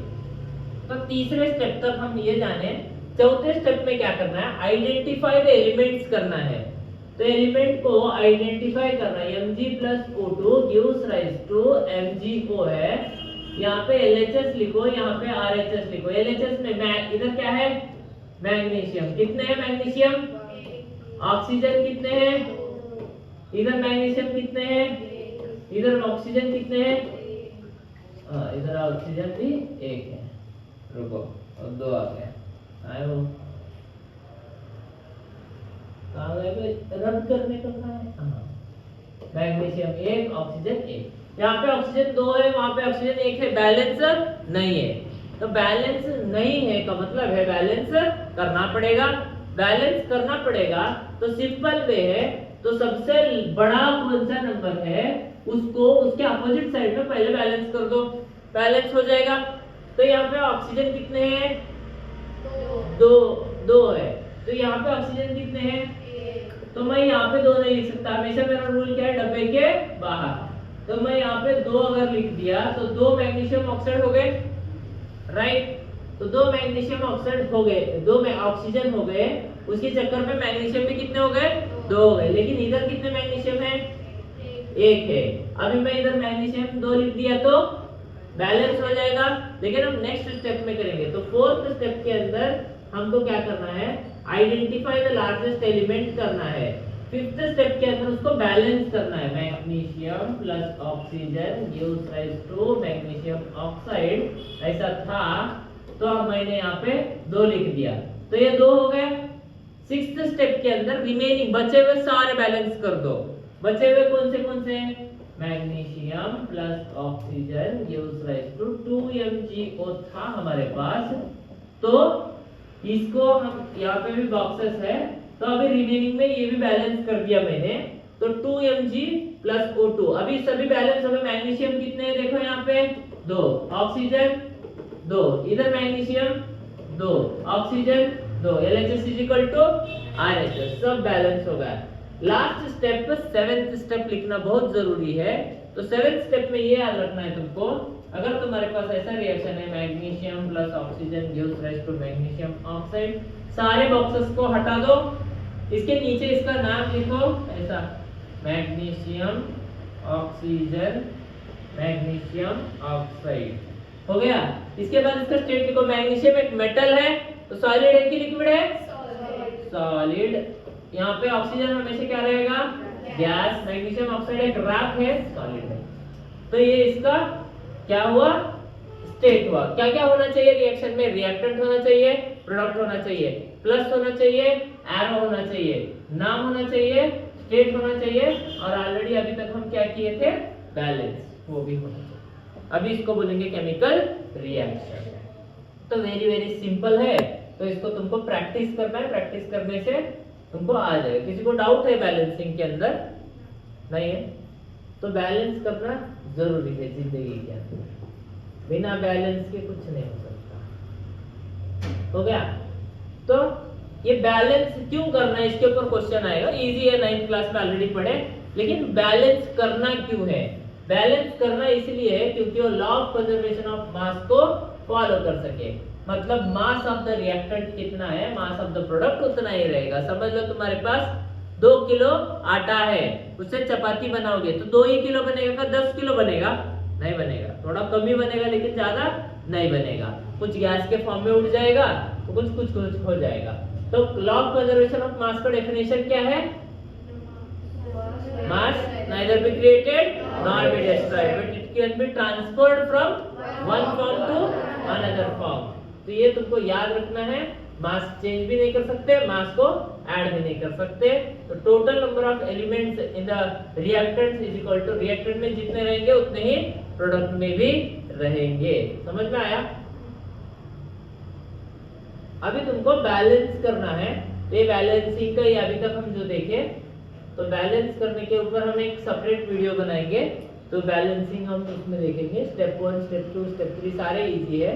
तो तीसरे स्टेप तक हम ये जाने। चौथे स्टेप में क्या करना है? आइडेंटिफाई द एलिमेंट्स करना है। तो एलिमेंट को आइडेंटिफाई करना है। Mg plus O2 gives rise to MgO है। यहाँ पे LHS लिखो, यहाँ पे RHS लिखो। LHS में इधर क्या है? मैग्नीशियम। कितने हैं मैग्नीशियम? ऑक्सीजन कितने हैं? इधर मैग्नीशियम कितने हैं? इधर ऑक्सीजन कितने हैं? इधर ऑक्सीजन भी 1 है। रुको, और 2 आ गए। आए हो रद्द करने का है। Magnesium 1 oxygen 1। यहाँ पे ऑक्सीजन 2 है, वहां पे ऑक्सीजन 1 है। बैलेंस नहीं है। तो बैलेंस नहीं है का मतलब है बैलेंस करना पड़ेगा। बैलेंस करना पड़ेगा तो सिंपल वे है। तो सबसे बड़ा कौन सा नंबर है उसको उसके अपोजिट साइड में पहले बैलेंस कर दो, बैलेंस हो जाएगा। तो यहाँ पे ऑक्सीजन कितने हैं? 2 है। तो यहाँ पे ऑक्सीजन कितने हैं? तो मैं यहाँ पे 2 नहीं लिख सकता। हमेशा मेरा रूल क्या है? डब्बे के बाहर। तो मैं यहाँ पे 2 अगर लिख दिया तो 2 मैग्नीशियम ऑक्साइड हो गए, राइट? तो 2 मैग्नीशियम ऑक्साइड हो गए, 2 में ऑक्सीजन हो गए। उसके चक्कर में मैग्नीशियम भी कितने हो गए? 2 हो गए। लेकिन इधर कितने मैग्नीशियम है? 1 है। अभी मैं इधर मैग्नीशियम 2 लिख दिया तो बैलेंस हो जाएगा। लेकिन हम नेक्स्ट स्टेप में करेंगे। तो फोर्थ स्टेप के अंदर हमको क्या करना है? आइडेंटिफाई द लार्जेस्ट एलिमेंट करना है। फिफ्थ स्टेप के अंदर उसको बैलेंस करना है। Magnesium plus oxygen gives rise to magnesium oxide, ऐसा था। तो अब मैंने यहाँ पे 2 लिख दिया, तो ये 2 हो गए। सिक्स्थ स्टेप के अंदर रिमेनिंग बचे हुए सारे बैलेंस कर दो। बचे हुए कौन से? Magnesium plus oxygen gives rise to 2MgO था हमारे पास। तो इसको हम यहाँ पे भी बॉक्सेस है, तो अभी रिमेनिंग में ये भी बैलेंस कर दिया मैंने। तो 2Mg प्लस O2 अभी सभी बैलेंस हो गए। मैग्नीशियम कितने हैं? देखो यहाँ पे 2, ऑक्सीजन 2, इधर magnesium 2, oxygen 2, LHS is equal to RHS, सब बैलेंस हो गया। लास्ट स्टेप पे 7th स्टेप लिखना बहुत जरूरी है। तो 7th स्टेप में ये याद रखना है तुमको, अगर तुम्हारे पास ऐसा रिएक्शन है magnesium plus oxygen gives rise to magnesium oxide, सारे बॉक्सेस को हटा दो, इसके नीचे इसका नाम लिखो ऐसा, मैग्नीशियम ऑक्सीजन मैग्नीशियम ऑक्साइड, हो गया। इसके बाद इसका स्टेट लिखो। मैग्नीशियम एक मेटल है, तो सॉलिड है कि लिक्विड है? सॉलिड। यहाँ पे ऑक्सीजन हमेशा क्या रहेगा? गैस। मैग्नीशियम ऑक्साइड एक रॉक है, सॉलिड है। तो ये इसका क्या हुआ? स्टेट हुआ। क्या क्या होना चाहिए रिएक्शन में? रिएक्टेंट होना चाहिए, प्रोडक्ट होना चाहिए, प्लस होना चाहिए, एरो होना चाहिए, नाम होना चाहिए, स्टेट होना चाहिए, और ऑलरेडी अभी तक हम क्या किए थे? बैलेंस, वो भी होना चाहिए। अभी इसको बोलेंगे केमिकल रिएक्शन। तो वेरी वेरी सिंपल है। तो इसको तुमको प्रैक्टिस करना है, प्रैक्टिस करने से तुमको आ जाएगा। किसी को डाउट है बैलेंसिंग के अंदर? नहीं है? तो बैलेंस करना जरूरी है जिंदगी के अंदर। बिना बैलेंस के कुछ नहीं हो सकता। हो गया? तो ये बैलेंस क्यों करना है, इसके ऊपर क्वेश्चन आएगा। इजी है, 9th क्लास में ऑलरेडी पढ़े। लेकिन बैलेंस करना क्यों है? बैलेंस करना इसलिए है क्योंकि वो law of conservation of mass को फॉलो कर सके। मतलब मास ऑफ द रिएक्टेंट कितना है, मास ऑफ द प्रोडक्ट उतना ही रहेगा। समझ लो तुम्हारे पास 2 किलो आटा है, उससे चपाती बनाओगे तो 2 ही किलो बनेगा क्या 10 किलो बनेगा? नहीं बनेगा, थोड़ा कम ही बनेगा, लेकिन ज्यादा नहीं बनेगा। कुछ गैस के फॉर्म में उड़ जाएगा तो कुछ हो जाएगा। तो law of conservation of mass का डेफिनेशन क्या है? मास neither be created nor be destroyed but it can be transferred from one form to another form. तो ये तुमको याद रखना है, मास चेंज भी नहीं कर सकते, मास को ऐड भी नहीं कर सकते। तो total number of elements in the reactant is equal to reactant में जितने रहेंगे उतने ही प्रोडक्ट में भी रहेंगे। समझ में आया? अभी तुमको बैलेंस करना है। ये बैलेंसिंग का ही अभी तक हम जो देखे, तो बैलेंस करने के ऊपर हम एक सेपरेट वीडियो बनाएंगे। तो बैलेंसिंग हम इसमें देखेंगे, स्टेप 1, स्टेप 2, स्टेप 3 सारे इजी है,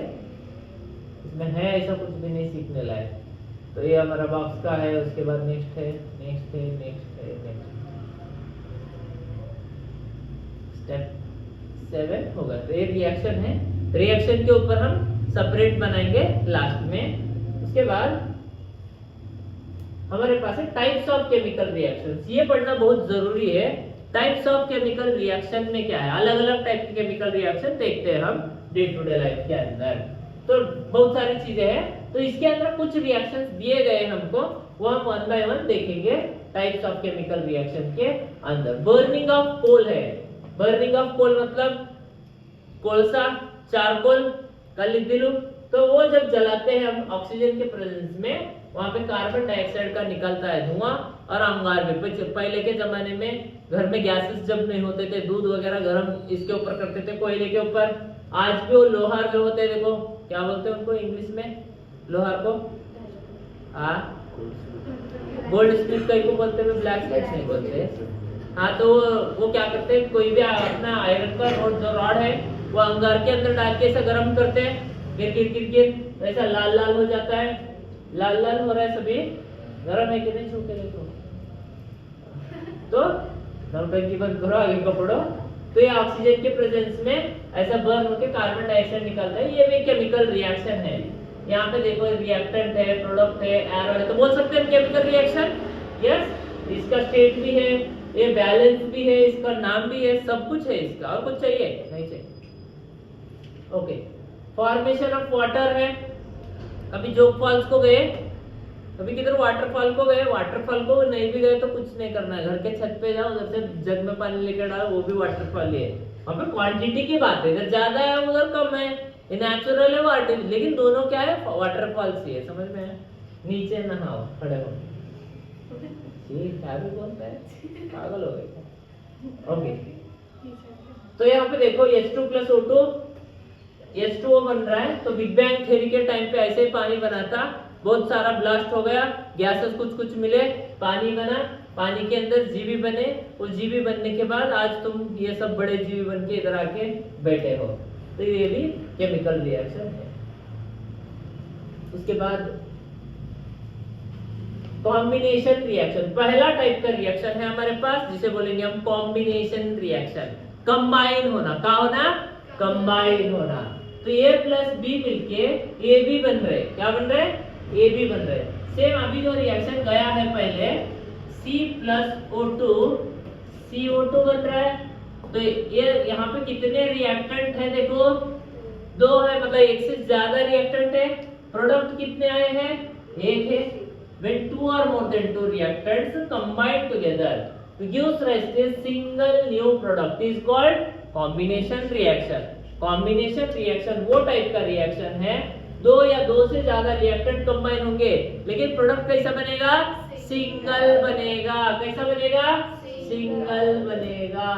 इसमें है ऐसा कुछ भी नहीं सीखने लायक। तो ये हमारा बॉक्स का है, उसके बाद नेक्स्ट है, नेक्स्ट है, नेक्स्ट है, नेक्स्ट। स्टेप 7 होगा। तो ये रिएक्शन है, रिएक्शन के ऊपर हम सेपरेट बनाएंगे लास्ट में। उसके बाद हमारे पास है टाइप्स ऑफ केमिकल रिएक्शंस। ये पढ़ना बहुत जरूरी है। टाइप्स ऑफ केमिकल रिएक्शन में क्या है, अलग अलग टाइप के केमिकल रिएक्शन देखते हैं हम डे टू डे लाइफ के अंदर। तो बहुत सारी चीजें हैं, तो इसके अंदर कुछ रिएक्शंस दिए गए हमको, वो हम वन बाय वन देखेंगे। टाइप्स ऑफ केमिकल रिएक्शन के अंदर बर्निंग ऑफ कोल है। बर्निंग ऑफ कोल मतलब कोलसा, चारकोल, कलिदिलु। तो वो जब जलाते हैं हम ऑक्सीजन के प्रेजेंस में, वहां पे कार्बन डाइऑक्साइड का निकलता है धुआं और अंगार में। पहले के जमाने में घर में गैसेस जब नहीं होते थे, दूध वगैरह गर्म इसके ऊपर करते थे, कोयले के ऊपर। आज भी वो लोहार जो होते हैं, देखो क्या बोलते हैं उनको इंग्लिश में, लोहार को गोल्ड स्मिथ कहीं को बोलते हैं, ब्लैक स्मिथ नहीं बोलते। हाँ, तो वो क्या करते हैं, कोई भी अपना आयरन का जो रॉड है वो अंगार के अंदर डाल के ऐसा गर्म करते हैं, गिर ऐसा लाल लाल हो जाता है। लाल लाल हो रहा है, सभी गर्म है कि नहीं, छू के देखो। तो नलटंकी बंद करो, आगे कपड़ो। तो ये ऑक्सीजन के प्रेजेंस में ऐसा बर्न होकर कार्बन डाइऑक्साइड निकलता है। ये भी केमिकल रिएक्शन है। यहाँ पे देखो रिएक्टेंट है, प्रोडक्ट है, एरो है, तो बोल सकते हैं केमिकल रिएक्शन। यस, इसका स्टेट भी है, ये बैलेंस भी है, इसका नाम भी है, सब कुछ है इसका। और कुछ चाहिए? नहीं चाहिए। ओके, फॉर्मेशन ऑफ वाटर है। कभी जोग फॉल्स को गए, कभी किधर वाटरफॉल को गए, वाटरफॉल को नहीं भी गए तो कुछ नहीं करना है, घर के छत पे जाओ, उधर से जग में पानी लेकर डालो, वो भी वाटरफॉल ही है। वहाँ पे क्वांटिटी की बात है, इधर ज्यादा है उधर कम है, ये नेचुरल है वो आर्टिफिशियल, लेकिन दोनों क्या है, वाटरफॉल्स ही है। समझ में है? नीचे नहाओ, खड़े हो, क्या भी बोलता है, पागल हो गए। ओके, तो यहाँ पे देखो H2 + O2, H2O बन रहा है। तो बिग बैंग थ्योरी के टाइम पे ऐसे ही पानी बना था, बहुत सारा ब्लास्ट हो गया, गैसेस कुछ कुछ मिले, पानी बना, पानी के अंदर जीवी बने। वो जीवी बनने के बाद आज तुम ये सब बड़े जीवी बन के इधर आके बैठे हो। तो ये भी केमिकल रिएक्शन है। उसके बाद कॉम्बिनेशन रिएक्शन, पहला टाइप का रिएक्शन है हमारे पास, जिसे बोलेंगे हम कॉम्बिनेशन रिएक्शन। कंबाइन होना, क्या होना? कंबाइन होना। तो A + B मिलके AB बन रहे, क्या बन रहे? AB बन रहे। सेम अभी जो रिएक्शन गया है पहले, C + O2, CO2 बन रहा है। तो ये यहाँ पे कितने रिएक्टेंट है देखो, 2 है, मतलब एक से ज्यादा रिएक्टेंट है। प्रोडक्ट कितने आए हैं? 1 है। When 2 or more than 2 reactants combine together to give rise to a single new product is called combination reaction. Combination reaction वो टाइप का रिएक्शन है, 2 या 2 से ज्यादा रिएक्टेंट कंबाइन होंगे, लेकिन प्रोडक्ट कैसा बनेगा? सिंगल बनेगा। कैसा बनेगा? सिंगल बनेगा।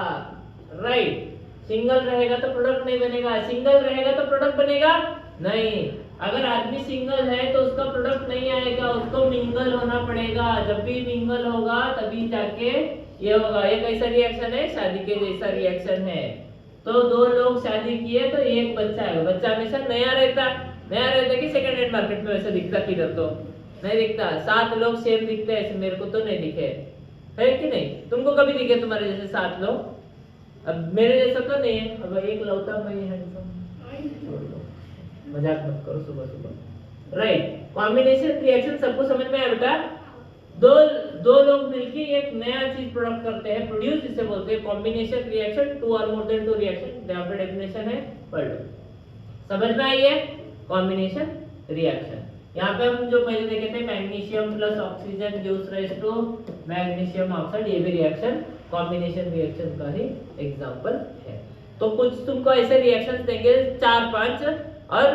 राइट, सिंगल रहेगा तो प्रोडक्ट नहीं बनेगा, सिंगल रहेगा तो प्रोडक्ट बनेगा नहीं। अगर आदमी सिंगल है तो उसका प्रोडक्ट नहीं आएगा, उसको मिंगल होना पड़ेगा। जब भी मिंगल होगा तभी जाके ये होगा। ये कैसा रिएक्शन है? शादी के जैसा रिएक्शन है। तो 2 लोग शादी किए तो एक बच्चा है, बच्चा हमेशा नया रहता कि सेकंड हैंड मार्केट में वैसा दिखता, किधर तो नहीं दिखता। 7 लोग सेम दिखते हैं, मेरे को तो नहीं दिखे, है कि नहीं? तुमको कभी दिखे तुम्हारे जैसे 7 लोग? अब मेरे जैसा तो नहीं है, अब एक लौटा मैं हैंडसम, मजाक मत करो सुबह सुबह। राइट, कॉम्बिनेशन रिएक्शन सबको समझ में आया बेटा? दो लोग मिलके एक नया चीज प्रोडक्ट करते हैं, प्रोड्यूस, इसे बोलते हैं combination reaction. 2 or more than 2 reaction, यहाँ पे डेफिनेशन है, पढ़ लो। समझ में आई है? Combination reaction. यहाँ पे हम जो पहले देखे थे magnesium plus oxygen gives rise to magnesium oxide, ये भी रिएक्शन कॉम्बिनेशन रिएक्शन का ही एग्जांपल है। तो कुछ तुमको ऐसे रिएक्शंस देंगे 4-5 और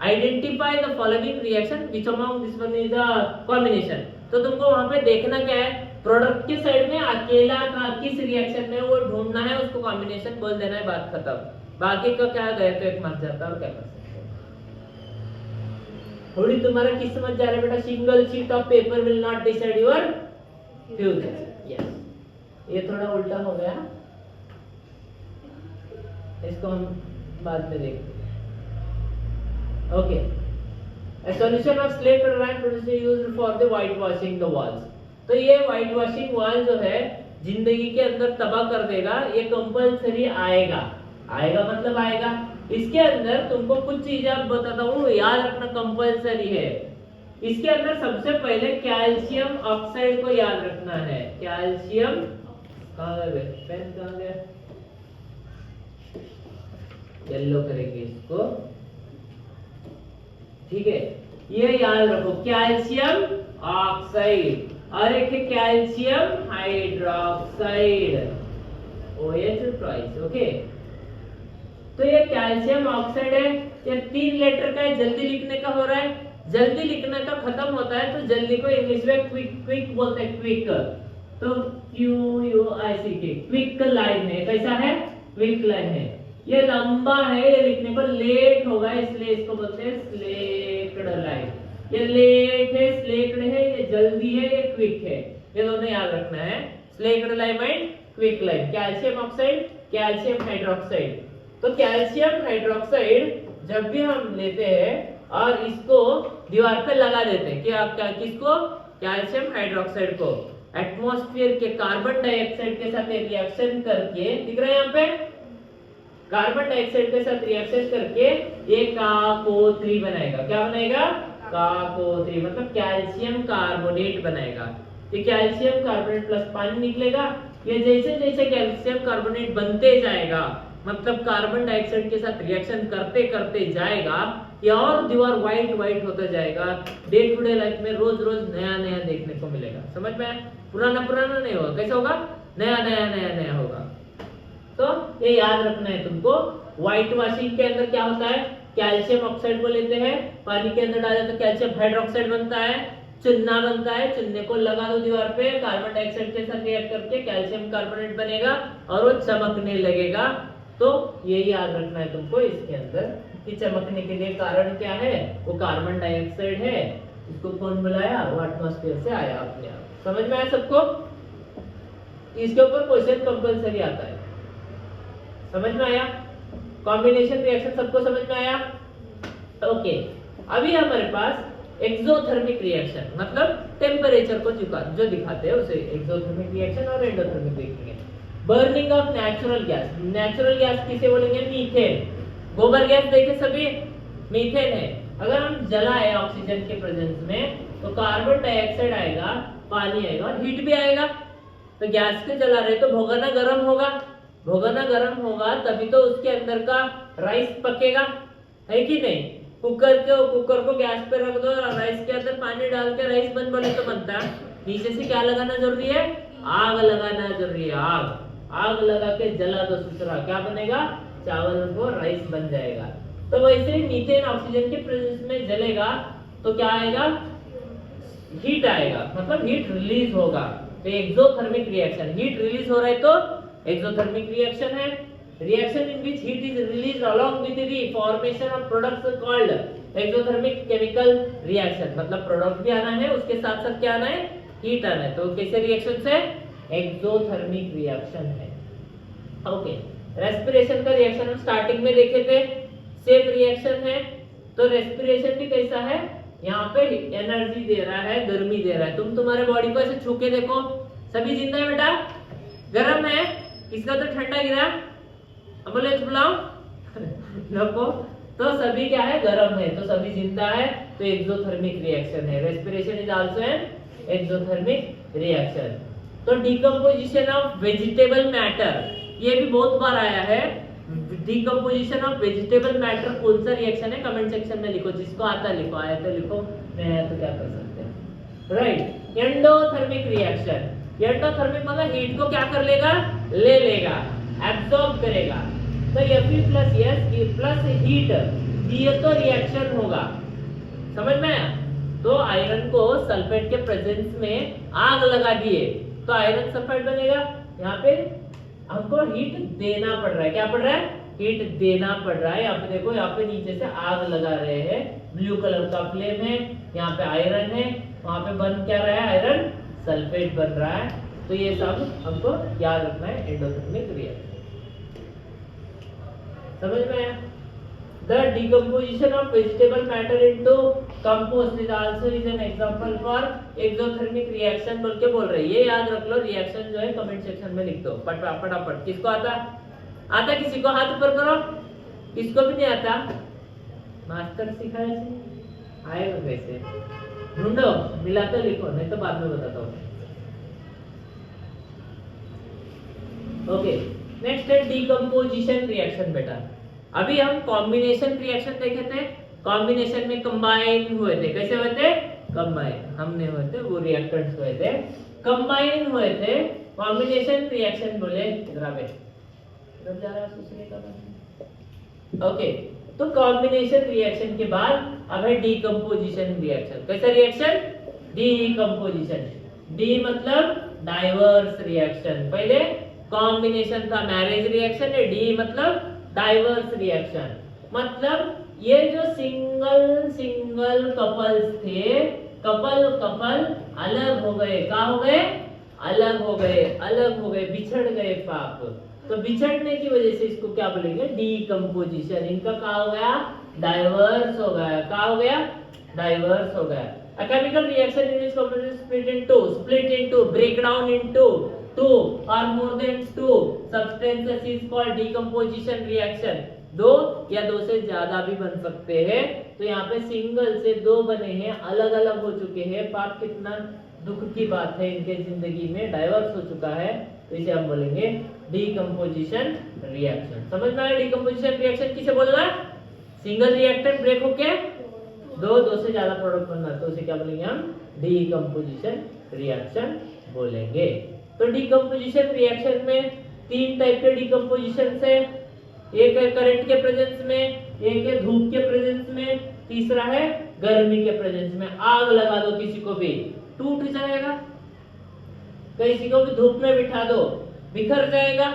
identify the following reaction which among this one is the combination. तो तुमको वहां पे देखना क्या है, प्रोडक्ट के साइड में अकेला का किस रिएक्शन में वो ढूंढना है, उसको कॉम्बिनेशन बोल देना है, बात खत्म। बाकी का क्या गए तो एक मर जाता और क्या कर सकते हैं। थोड़ी तुम्हारा किस्मत जा रहा है बेटा, single sheet of paper will not decide your future. Yes, ये थोड़ा उल्टा हो गया, इसको हम बाद में देखते हैं। Okay, a solution of slate chloride product is used for the white washing the walls। तो ये व्हाइट वॉशिंग वॉल जो है जिंदगी के अंदर तबाह कर देगा, ये कंपलसरी आएगा। आएगा मतलब आएगा। इसके अंदर तुमको कुछ चीजें अब बताता हूँ, याद रखना कंपलसरी है। इसके अंदर सबसे पहले कैल्शियम ऑक्साइड को याद रखना है। कैल्शियम कहाँ गए, पेन कहाँ गया, येलो करेंगे इसको, ठीक है। ये याद रखो, कैल्शियम ऑक्साइड और एक है calcium hydroxide, OH twice. Okay, तो ये कैल्शियम ऑक्साइड है, ये 3 लेटर का है, जल्दी लिखने का हो रहा है। जल्दी लिखने का खत्म होता है तो जल्दी को इंग्लिश में क्विक क्विक बोलते हैं, क्विक। तो QUICK क्विक लाइन है, कैसा है, क्विक लाइन है। ये लंबा है, ये लिखने को लेट होगा, इसलिए इसको बोलते हैं स्लेक्ड लाइन। ये लेट है, स्लेक्ड है, ये जल्दी है, ये क्विक है, ये दोनों याद रखना है। Slaked line and quick line, calcium oxide, calcium hydroxide. तो कैल्शियम हाइड्रोक्साइड जब भी हम लेते हैं और इसको दीवार पे लगा देते हैं, क्या किसको, कैल्शियम हाइड्रोक्साइड को एटमॉस्फेयर के कार्बन डाइऑक्साइड के साथ रिएक्शन करके, दिख रहा है यहाँ पे, कार्बन डाइऑक्साइड के साथ रिएक्शन करके ये CaCO3 बनाएगा। क्या बनाएगा, CaCO3 मतलब कैल्शियम कार्बोनेट बनाएगा। ये कैल्शियम कार्बोनेट प्लस पानी निकलेगा। ये जैसे जैसे कैल्शियम कार्बोनेट बनते जाएगा, मतलब कार्बन डाइऑक्साइड के साथ रिएक्शन करते करते जाएगा, ये और दीवार व्हाइट व्हाइट होता जाएगा। डे टू डे लाइफ में रोज रोज नया नया देखने को मिलेगा। समझ में, पुराना पुराना नहीं होगा, कैसा होगा, नया नया नया नया होगा। तो ये याद रखना है तुमको। व्हाइट वॉशिंग के अंदर क्या होता है, कैल्शियम ऑक्साइड को लेते हैं, पानी के अंदर डाले तो कैल्शियम हाइड्रोक्साइड बनता है, चुन्ना बनता है, चुन्ने को लगा दो दीवार पे, कार्बन डाइऑक्साइड के साथ रिएक्ट करके कैल्शियम कार्बोनेट बनेगा और वो चमकने लगेगा। तो ये याद रखना है तुमको इसके अंदर कि चमकने के लिए कारण क्या है, वो कार्बन डाइऑक्साइड है। इसको कौन बुलाया, वो एटमॉस्फेयर से आया अपने आप। समझ में आया सबको, इसके ऊपर क्वेश्चन कंपलसरी आता है। समझ में आया, कॉम्बिनेशन रिएक्शन सबको समझ में आया। ओके, अभी हमारे पास एक्सोथर्मिक रिएक्शन मतलब टेम्परेचर को जो दिखाते हैं उसे एक्सोथर्मिक रिएक्शन और एंडोथर्मिक देखेंगे। Burning of natural gas, natural gas किसे बोलेंगे, मीथेन। गोबर गैस देखे सभी, मीथेन है। अगर हम जलाए ऑक्सीजन के प्रेजेंस में तो कार्बन डाइऑक्साइड आएगा, पानी आएगा और हीट भी आएगा। तो गैस को जला रहे तो भगोना गर्म होगा, भगोना गर्म होगा तभी तो उसके अंदर का राइस पकेगा, है कि नहीं। कुकर को गैस पे रख दो और राइस के अंदर पानी डाल के राइस बन बोले तो बनता है। नीचे से क्या लगाना जरूरी है, आग लगाना जरूरी है। आग लगा के जला दो दूसरा, क्या बनेगा, चावल को राइस बन जाएगा। तो वैसे ही मीथेन ऑक्सीजन के प्रेजेंस में जलेगा तो क्या आएगा, हीट आएगा, मतलब हीट रिलीज होगा। तो एक्सोथर्मिक रिएक्शन, हीट रिलीज हो रहा है तो एक्सोथर्मिक रिएक्शन है। Reaction in which heat is released along with the formation of products called exothermic chemical reaction. मतलब प्रोडक्ट भी आना है, उसके साथ साथ क्या आना है, हीट आना है। तो कैसे रिएक्शन से, एक्सोथर्मिक रिएक्शन है। ओके, रेस्पिरेशन का रिएक्शन हम स्टार्टिंग में देखे थे, सेम रिएक्शन है। तो रेस्पिरेशन भी कैसा है, यहाँ पे एनर्जी दे रहा है, गर्मी दे रहा है। तुम्हारे बॉडी को ऐसे छू के देखो, सभी जिंदा है बेटा, गर्म है, किसका तो ठंडा गिरा, एम्बुलेंस बुलाओ नको। तो सभी क्या है, गर्म है, तो सभी जिंदा है। तो एक्सोथर्मिक रिएक्शन है। Respiration is also an exothermic reaction. तो डिकम्पोजिशन ऑफ वेजिटेबल मैटर, ये भी बहुत बार आया है। डिकम्पोजिशन ऑफ वेजिटेबल मैटर कौन सा रिएक्शन है कमेंट सेक्शन में लिखो, जिसको आता है लिखो, आया तो लिखो, नहीं आया तो क्या कर सकते हैं, राइट। एंडोथर्मिक रिएक्शन, एंडोथर्मिक मतलब हीट को क्या कर लेगा, ले लेगा, एब्सॉर्ब करेगा। तो Fe plus S plus heat, ये तो रिएक्शन होगा, समझ में आया। तो आयरन को सल्फेट के प्रेजेंस में आग लगा दिए तो आयरन सल्फेट बनेगा। यहाँ पे हमको हीट देना पड़ रहा है, क्या पड़ रहा है, हीट देना पड़ रहा है। यहाँ पे देखो, यहाँ पे नीचे से आग लगा रहे हैं, ब्लू कलर का फ्लेम है, यहाँ पे आयरन है, वहां पे बन क्या रहा है, आयरन सल्फेट बन रहा है। तो ये सब हमको याद रखना है एंडोथर्मिक रिएक्शन, समझ में आया। The decomposition of vegetable matter into compost is also is an example for exothermic reaction बोल के बोल रहे हैं। ये याद रख लो, रिएक्शन जो है कमेंट सेक्शन में लिख दो फटाफट। किसको आता किसी को हाथ ऊपर करो, किसको भी नहीं आता, मास्टर सिखाए आएगा कैसे, ढूंढो, मिला तो लिखो, नहीं तो बाद में बताता हूँ। ओके, नेक्स्ट है डिकम्पोजिशन रिएक्शन। बेटा अभी हम कॉम्बिनेशन रिएक्शन देखे थे, कॉम्बिनेशन में कंबाइन हुए थे, कैसे हुए थे, कंबाइन हमने हुए थे, वो रिएक्टेंट्स हुए थे, कंबाइन हुए थे। कॉम्बिनेशन रिएक्शन बोले इधर जा रहा दूसरे का। ओके, तो कॉम्बिनेशन रिएक्शन के बाद अब है डिकम्पोजिशन रिएक्शन। कैसा रिएक्शन, डिकम्पोजिशन, डी मतलब डाइवर्स रिएक्शन, पहले कॉम्बिनेशन था मैरिज रिएक्शन है, डी मतलब डाइवर्स रिएक्शन, मतलब ये जो सिंगल कपल्स थे, कपल अलग हो गए, क्या हो गए, अलग हो गए, बिछड़ गए पाप। तो बिछड़ने की वजह से इसको क्या बोलेंगे, डिकम्पोजिशन। इनका क्या हो गया, डाइवर्स हो गया, क्या हो गया, डाइवर्स हो गया। A chemical reaction in which components split into, break down into two or more than two substances is called decomposition reaction। दो या दो से ज्यादा भी बन सकते हैं। तो यहाँ पे सिंगल से दो बने हैं, अलग अलग हो चुके हैं, पाप कितना दुख की बात है, इनके जिंदगी में डाइवर्स हो चुका है, तो इसे हम बोलेंगे डिकम्पोजिशन रिएक्शन। समझ में आया डिकम्पोजिशन रिएक्शन किसे बोलना है, सिंगल रिएक्टेंट ब्रेक होके दो से ज्यादा प्रोडक्ट बनना, तो उसे क्या बोलेंगे हम, डिकम्पोजिशन रिएक्शन बोलेंगे। तो डिकम्पोजिशन रिएक्शन में तीन टाइप के डिकम्पोजिशन है, एक है करंट के प्रेजेंस में, एक है धूप के प्रेजेंस में, तीसरा है गर्मी के प्रेजेंस में। आग लगा दो किसी को भी टूट जाएगा, किसी को भी धूप में बिठा दो बिखर जाएगा,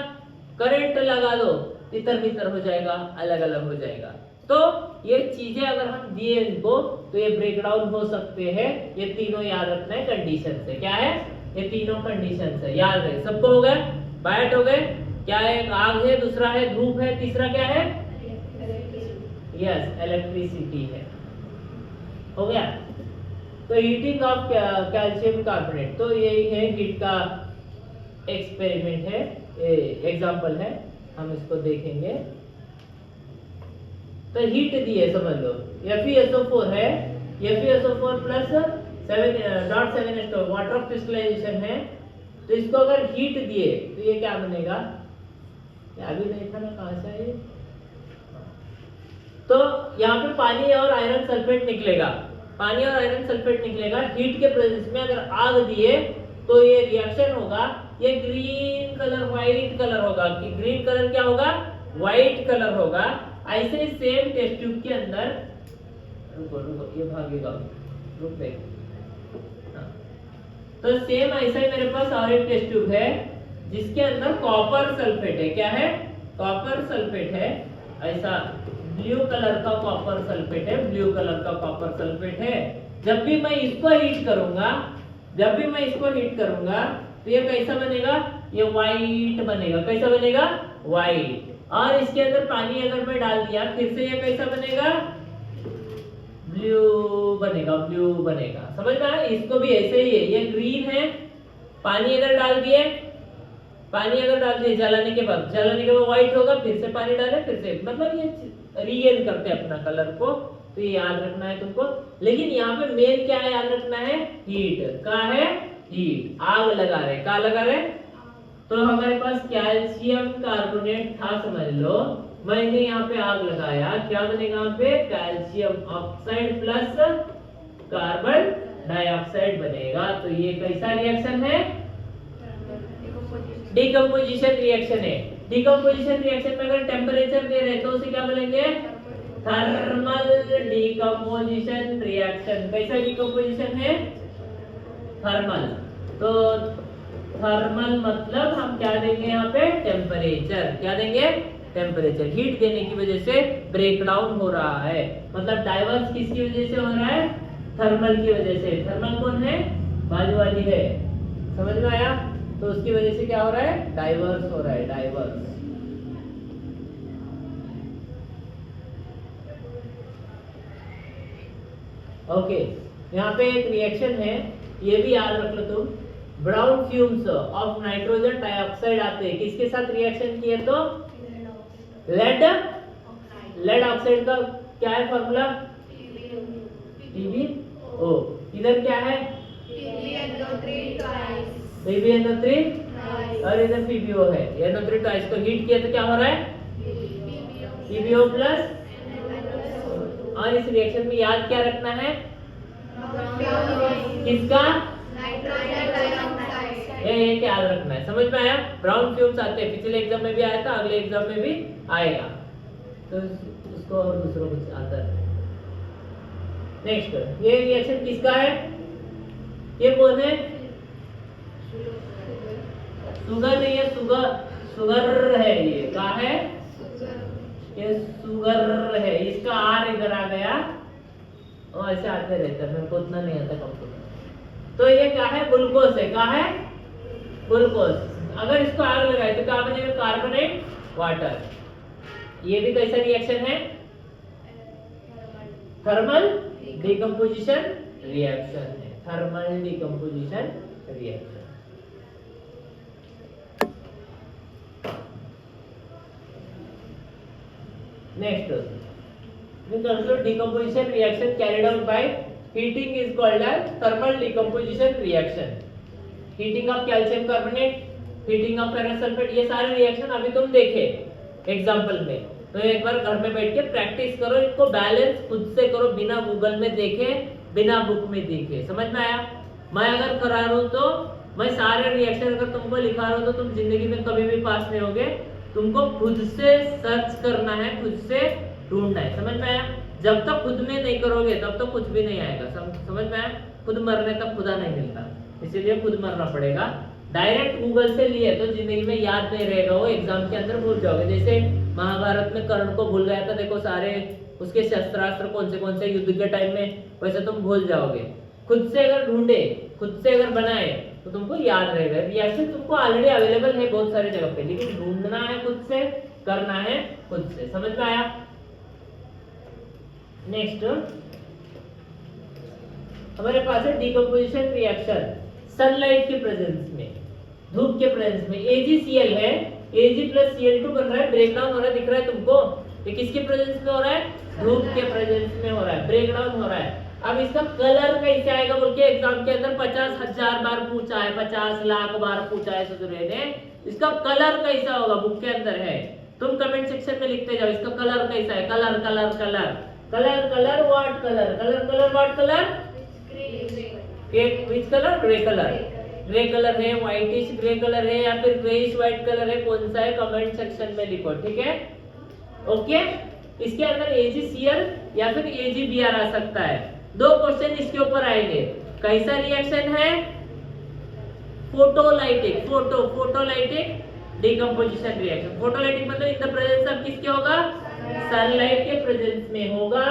करंट लगा दो तितर बितर हो जाएगा, अलग अलग हो जाएगा। तो ये चीजें अगर हम दिए इनको तो ये ब्रेक डाउन हो सकते हैं। ये तीनों याद रखना है कंडीशन से, क्या है, ये तीनों कंडीशन है, याद रहे। सबको हो गए, बैट हो गए, क्या है, एक आग है, दूसरा है धूप है, तीसरा क्या है, यस इलेक्ट्रिसिटी है, हो गया। तो हीटिंग ऑफ कैल्शियम कार्बोनेट, तो यही है हीट का एक्सपेरिमेंट है, एग्जांपल है, हम इसको देखेंगे। तो हीट दी है, समझ लो FeSO4 है, FeSO4 plus 7.7H2 water of crystallization है। तो इसको अगर हीट दिए तो ये क्या बनेगा, अभी नहीं था ना, कहां से है, तो यहाँ पे पानी और आयरन सल्फेट निकलेगा, पानी और आयरन सल्फेट निकलेगा हीट के प्रेजेंस में। अगर आग दिए तो ये रिएक्शन होगा, ये ग्रीन कलर व्हाइट कलर होगा, कि ग्रीन कलर क्या होगा, व्हाइट कलर होगा। ऐसे सेम टेस्ट ट्यूब के अंदर, रुको ये भागेगा, रुक दे, तो सेम ऐसा ही मेरे पास और एक टेस्ट ट्यूब है जिसके अंदर कॉपर सल्फेट है, क्या है, कॉपर सल्फेट है, ऐसा ब्लू कलर का कॉपर सल्फेट है, ब्लू कलर का कॉपर सल्फेट है। जब भी मैं इसको हीट करूंगा, तो ये कैसा बनेगा, ये व्हाइट बनेगा, कैसा बनेगा, व्हाइट। और इसके अंदर पानी अगर मैं डाल दिया फिर से, ये कैसा बनेगा, ब्लू बनेगा, समझ में आया। इसको भी ऐसे ही है, ये ग्रीन है, पानी अगर डाल दिए जलाने के बाद व्हाइट होगा, फिर से पानी डाले, फिर से, मतलब ये रियल करते हैं अपना कलर को। तो ये याद रखना है तुमको। लेकिन यहाँ पे मेन क्या है, याद रखना है, हीट का है, हीट, आग लगा रहे, क्या लगा रहे, तो हमारे पास कैल्शियम कार्बोनेट था समझ लो, मैंने यहाँ पे आग लगाया, क्या बनेगा यहाँ पे calcium oxide plus carbon dioxide बनेगा। तो ये कैसा रिएक्शन है? डिकम्पोजिशन रिएक्शन है। डिकम्पोजिशन रिएक्शन में अगर टेम्परेचर दे रहे तो उसे क्या बोलेंगे? Thermal decomposition reaction. कैसा डिकम्पोजिशन है? थर्मल। तो थर्मल मतलब हम क्या देंगे यहाँ पे? टेम्परेचर। क्या देंगे? टेम्परेचर। हीट देने की वजह से ब्रेक डाउन हो रहा है, मतलब डाइवर्स किसकी वजह से हो रहा है? थर्मल की वजह से। थर्मल कौन है? बाजू वाली है, समझ में आया? तो उसकी वजह से क्या हो रहा है? डाइवर्स हो रहा है, डाइवर्स। ओके, यहाँ पे एक रिएक्शन है, ये भी याद रख लो तुम। Brown fumes of nitrogen dioxide आते हैं, किसके साथ रिएक्शन किए तो? लेड ऑक्साइड का क्या है फॉर्मूला? PbO। इधर क्या है? PbNO3 और इधर PbO है। NO3 तो इसको हीट किया तो क्या हो रहा है? PbO plus. और इस रिएक्शन में याद क्या रखना है? किसका? ये याद रखना है, समझ में आया? ब्राउन फ्यूम्स आते हैं, पिछले एग्जाम में भी आया था, अगले एग्जाम में भी आएगा, तो उसको और दूसरों कुछ आता है। नेक्स्ट, ये रिएक्शन किसका है? ये कौन है? सुगर नहीं है, सुगर है। ये क्या है? ये सुगर है। इसका आर इधर आ गया और ऐसे आते रहता है, मेरे को उतना नहीं आता कंप्यूटर। तो ये क्या है? ग्लूकोज है। क्या है? ग्लूकोज। अगर इसको आग लगाए तो क्या बनेगा? Carbonate water. ये भी कैसा रिएक्शन है? थर्मल डिकम्पोजिशन रिएक्शन है। Thermal decomposition reaction. Next, we conclude decomposition reaction carried out by heating is called as thermal decomposition reaction. Heating of calcium carbonate, heating of ferrous sulfate, ये सारे reaction अभी तुम देखे example में, तो एक बार घर में बैठ के प्रैक्टिस करो, इनको बैलेंस खुद से करो, बिना गूगल में देखे, बिना बुक में देखे। समझ में आया? मैं अगर करा रहा हूँ तो मैं सारे रिएक्शन अगर तुमको लिखा रहा हूँ तो तुम जिंदगी में कभी भी पास नहीं होगे। तुमको खुद से सर्च करना है, खुद से ढूंढना है। समझ में आया? जब तक खुद में नहीं करोगे तब तक कुछ भी नहीं आएगा। समझ में आया? खुद मरने तक खुदा नहीं मिलता, इसीलिए खुद मरना पड़ेगा। डायरेक्ट गूगल से लिए तो जिंदगी में याद नहीं रहेगा, वो एग्जाम के अंदर भूल जाओगे। जैसे महाभारत में कर्ण को भूल गया था, देखो सारे उसके शस्त्रास्त्र कौन से युद्ध के टाइम में, वैसे तुम भूल जाओगे। खुद से अगर ढूंढे, खुद से अगर बनाए तो तुमको याद रहेगा। रिएक्शन तुमको ऑलरेडी अवेलेबल है बहुत सारी जगह पे, लेकिन ढूंढना है खुद से, करना है खुद से। समझ में आया? नेक्स्ट हमारे पास है डिकम्पोजिशन रिएक्शन सनलाइट के प्रेजेंस में, धूप के प्रेजेंस में। AgCl है, Ag प्लस Cl2 बन रहा है, ब्रेक डाउन हो रहा है, दिख रहा है तुमको? ये किसके प्रेजेंस में हो रहा है? धूप के प्रेजेंस में हो रहा है, ब्रेक डाउन हो रहा है। अब इसका कलर कैसे आएगा बोल के एग्जाम के अंदर 50,000 बार पूछा है, 50 लाख बार पूछा है सुधरे ने। इसका कलर कैसा होगा बुक के अंदर है, तुम कमेंट सेक्शन में लिखते जाओ इसका कलर कैसा है। Colour colour colour colour colour what colour, colour colour what colour, which colour? Grey colour. Grey colour है, व्हाइटिश ग्रे कलर है, या फिर ग्रेइश व्हाइट कलर है, कौन सा है कमेंट सेक्शन में लिखो, ठीक है? ओके, इसके अंदर AgCl या फिर AgBr आ सकता है। दो क्वेश्चन इसके ऊपर आएंगे। कैसा रिएक्शन है? Photolytic, photolytic decomposition reaction. Photolytic मतलब इन द प्रेजेंस ऑफ किसके होगा? सनलाइट के प्रेजेंस में होगा।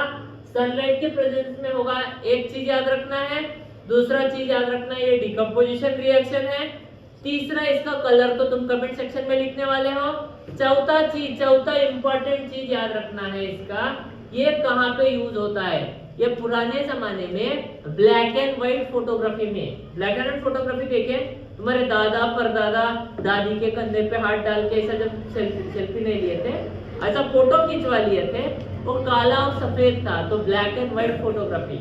सनलाइट के प्रेजेंस में होगा। एक चीज याद रखना है, दूसरा चीज याद रखना है, ये डिकम्पोजिशन रिएक्शन है। तीसरा इसका कलर तो तुम कमेंट सेक्शन में लिखने वाले हो। चौथा इंपॉर्टेंट चीज याद रखना है इसका, ये कहाँ पे यूज होता है? ये पुराने जमाने में ब्लैक एंड व्हाइट फोटोग्राफी में, ब्लैक एंड व्हाइट फोटोग्राफी देखे तुम्हारे दादा परदादा दादी के कंधे पे हाथ डाल के ऐसा जब सेल्फी नहीं लिए थे, ऐसा फोटो खिंचवा लिए थे, वो काला और सफेद था, तो black and white photography,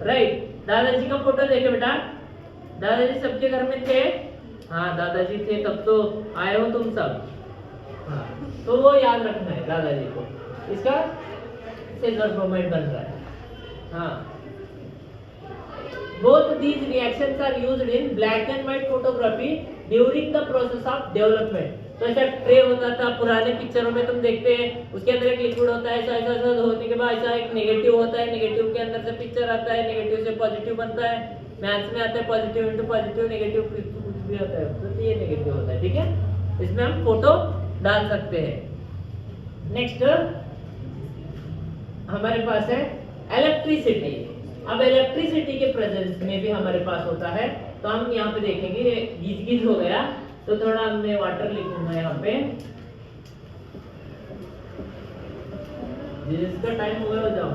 right? दादाजी का फोटो देखे बेटा, दादाजी सबके घर में थे, हाँ दादाजी थे तब तो आए हो तुम सब। हाँ तो वो याद रखना है दादाजी को। इसका सिल्वर ब्रोमाइड बन रहा है। हाँ both these reactions are used in black and white photography during the process of development। तो ऐसा ट्रे होता था पुराने पिक्चरों में, तुम देखते हैं उसके अंदर एक लिक्विड होता है, ऐसा ऐसा ऐसा होने के बाद ऐसा एक नेगेटिव होता है, नेगेटिव के अंदर से पिक्चर आता है, नेगेटिव से पॉजिटिव बनता है, मैथ्स में आता है पॉजिटिव इंटू पॉजिटिव नेगेटिव कुछ भी आता है, तो ये नेगेटिव होता है। ठीक है, इसमें हम फोटो डाल सकते हैं। नेक्स्ट हमारे पास है इलेक्ट्रिसिटी। अब इलेक्ट्रिसिटी के प्रेजेंस में भी हमारे पास होता है, तो हम यहाँ पे देखेंगे गीज गीज हो गया, तो थोड़ा मैं वाटर लिखूंगा यहाँ पे, जिसका टाइम हो गया हो जाओ।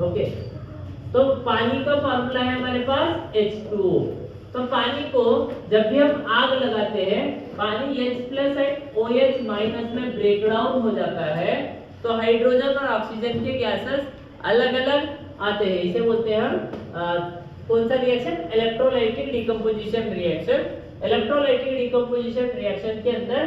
ओके, तो पानी का फॉर्मूला है हमारे पास H2O। तो पानी को जब भी हम आग लगाते हैं, पानी H plus and OH minus में ब्रेक डाउन हो जाता है, तो हाइड्रोजन और ऑक्सीजन के गैसेस अलग अलग आते हैं। इसे बोलते हैं हम कौन सा reaction? Electrolytic decomposition reaction. Electrolytic decomposition reaction के अंदर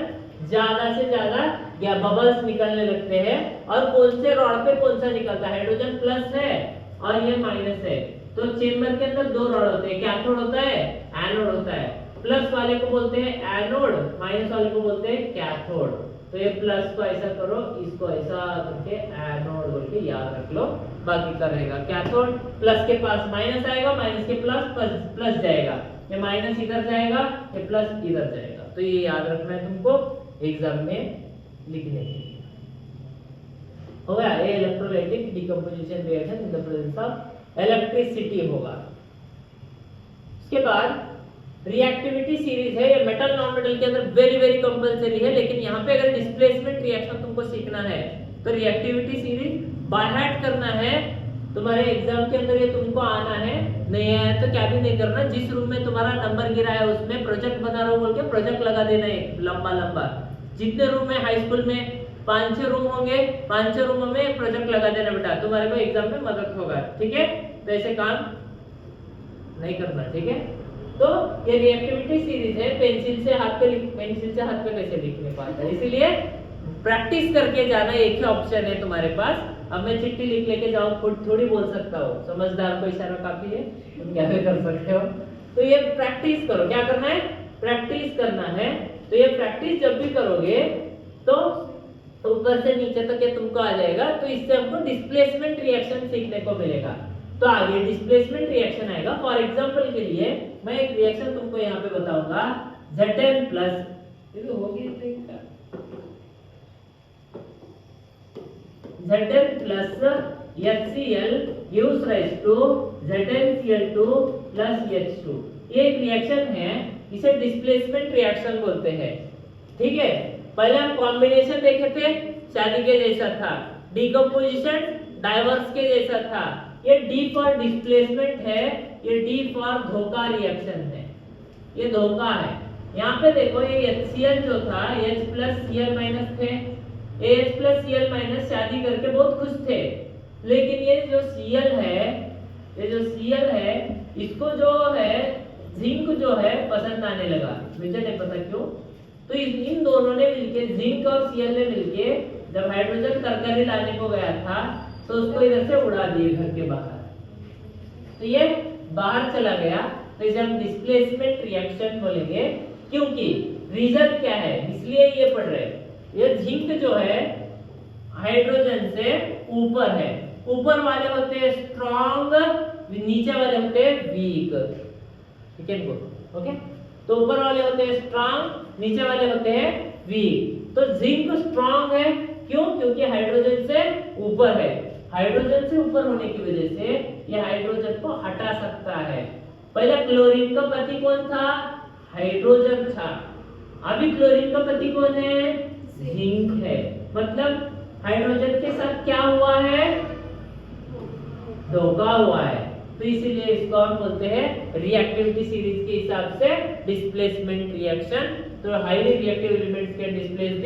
ज्यादा से ज्यादा या बबल्स निकलने लगते हैं, और कौन से रॉड पे कौन सा निकलता है? हाइड्रोजन प्लस है और ये माइनस है, तो चेंबर के अंदर दो रॉड होते हैं, कैथोड होता है, एनोड होता है। प्लस वाले को बोलते हैं एनोड, माइनस वाले को बोलते हैं कैथोड। तो ये प्लस को ऐसा करो, इसको ऐसा करके एनोड बोल के याद रख लो, बाकी का रहेगा कैथोड। प्लस के पास माइनस आएगा, माइनस के प्लस प्लस जाएगा, ये माइनस इधर जाएगा, ये प्लस इधर जाएगा। तो ये याद रखना है तुमको एग्जाम में लिखने के लिए। हो गया, ये electrolytic decomposition reaction in the presence of electricity होगा। उसके बाद रिएक्टिविटी सीरीज है, ये मेटल नॉन मेटल के अंदर वेरी वेरी कंपलसरी है, लेकिन यहाँ पे अगर डिस्प्लेसमेंट रिएक्शन तुमको सीखना है तो रिएक्टिविटी सीरीज बाय हार्ट करना है। तुम्हारे एग्जाम के अंदर ये तुमको आना है, नहीं आया तो क्या भी नहीं करना, जिस रूम में तुम्हारा नंबर गिरा है उसमें प्रोजेक्ट बना रहा हो बोल के प्रोजेक्ट लगा देना है लंबा लंबा। जितने रूम में हाई स्कूल में 5-6 रूम होंगे, 5-6 रूम में प्रोजेक्ट लगा देना बेटा, तुम्हारे को एग्जाम में मदद होगा। ठीक है, तो ऐसे काम नहीं करना। ठीक है, तो ये रिएक्टिविटी सीरीज है, पेंसिल से हाथ पे कैसे लिखने पाता है, इसीलिए प्रैक्टिस करके जाना। एक ही ऑप्शन है तुम्हारे पास। अब मैं चिट्ठी लिख लेके जाऊं, खुद थोड़ी बोल सकता हूँ, समझदार को इशारा काफी है, तुम क्या भी कर सकते हो। तो ये प्रैक्टिस करो, क्या करना है? प्रैक्टिस करना है। तो ये प्रैक्टिस जब भी करोगे तो ऊपर से नीचे तक ये तुमको आ जाएगा, तो इससे हमको डिस्प्लेसमेंट रिएक्शन सीखने को मिलेगा। तो आगे डिस्प्लेसमेंट रिएक्शन आएगा। फॉर एग्जांपल के लिए मैं एक रिएक्शन तुमको यहाँ पे बताऊंगा, Zn plus Zn plus HCl gives rise to ZnCl2 plus H2। ये एक रिएक्शन है, इसे डिस्प्लेसमेंट रिएक्शन बोलते हैं। ठीक है, पहले हम कॉम्बिनेशन देखे थे, शादी के जैसा था, डिकम्पोजिशन डाइवर्स के जैसा था। ये D फॉर डिस्प्लेसमेंट है, ये D फॉर धोखा रिएक्शन है, ये धोखा है। यहाँ पे देखो ये HCl जो था, H प्लस Cl माइनस थे, H प्लस Cl माइनस शादी करके बहुत खुश थे, लेकिन ये जो Cl है, इसको जो है जिंक जो है पसंद आने लगा, मुझे नहीं पता क्यों। तो इन दोनों ने मिलके, जिंक और Cl ने मिलके जब हाइड्रोजन तरकारी लाने को गया था तो उसको इधर से उड़ा दिए घर के बाहर, तो ये बाहर चला गया। तो इसे हम डिस्प्लेसमेंट रिएक्शन बोलेंगे, क्योंकि रीजन क्या है, इसलिए ये पढ़ रहे हैं। ये जिंक जो है हाइड्रोजन से ऊपर है, ऊपर वाले होते हैं स्ट्रॉन्ग, नीचे वाले होते हैं वीक। ठीक है, ओके, तो ऊपर वाले होते हैं स्ट्रॉन्ग, नीचे वाले होते हैं वीक। तो जिंक स्ट्रॉन्ग है, क्यों? क्योंकि हाइड्रोजन से ऊपर है। हाइड्रोजन से ऊपर होने की वजह से ये हाइड्रोजन को हटा सकता है। पहले क्लोरीन का पति कौन था? हाइड्रोजन था। अभी क्लोरीन का पति कौन है? जिंक है। मतलब हाइड्रोजन के साथ क्या हुआ है? धोखा हुआ है। तो इसीलिए इसको हम बोलते हैं रिएक्टिविटी सीरीज के हिसाब से डिस्प्लेसमेंट रिएक्शन। तो highly reactive elements can displace the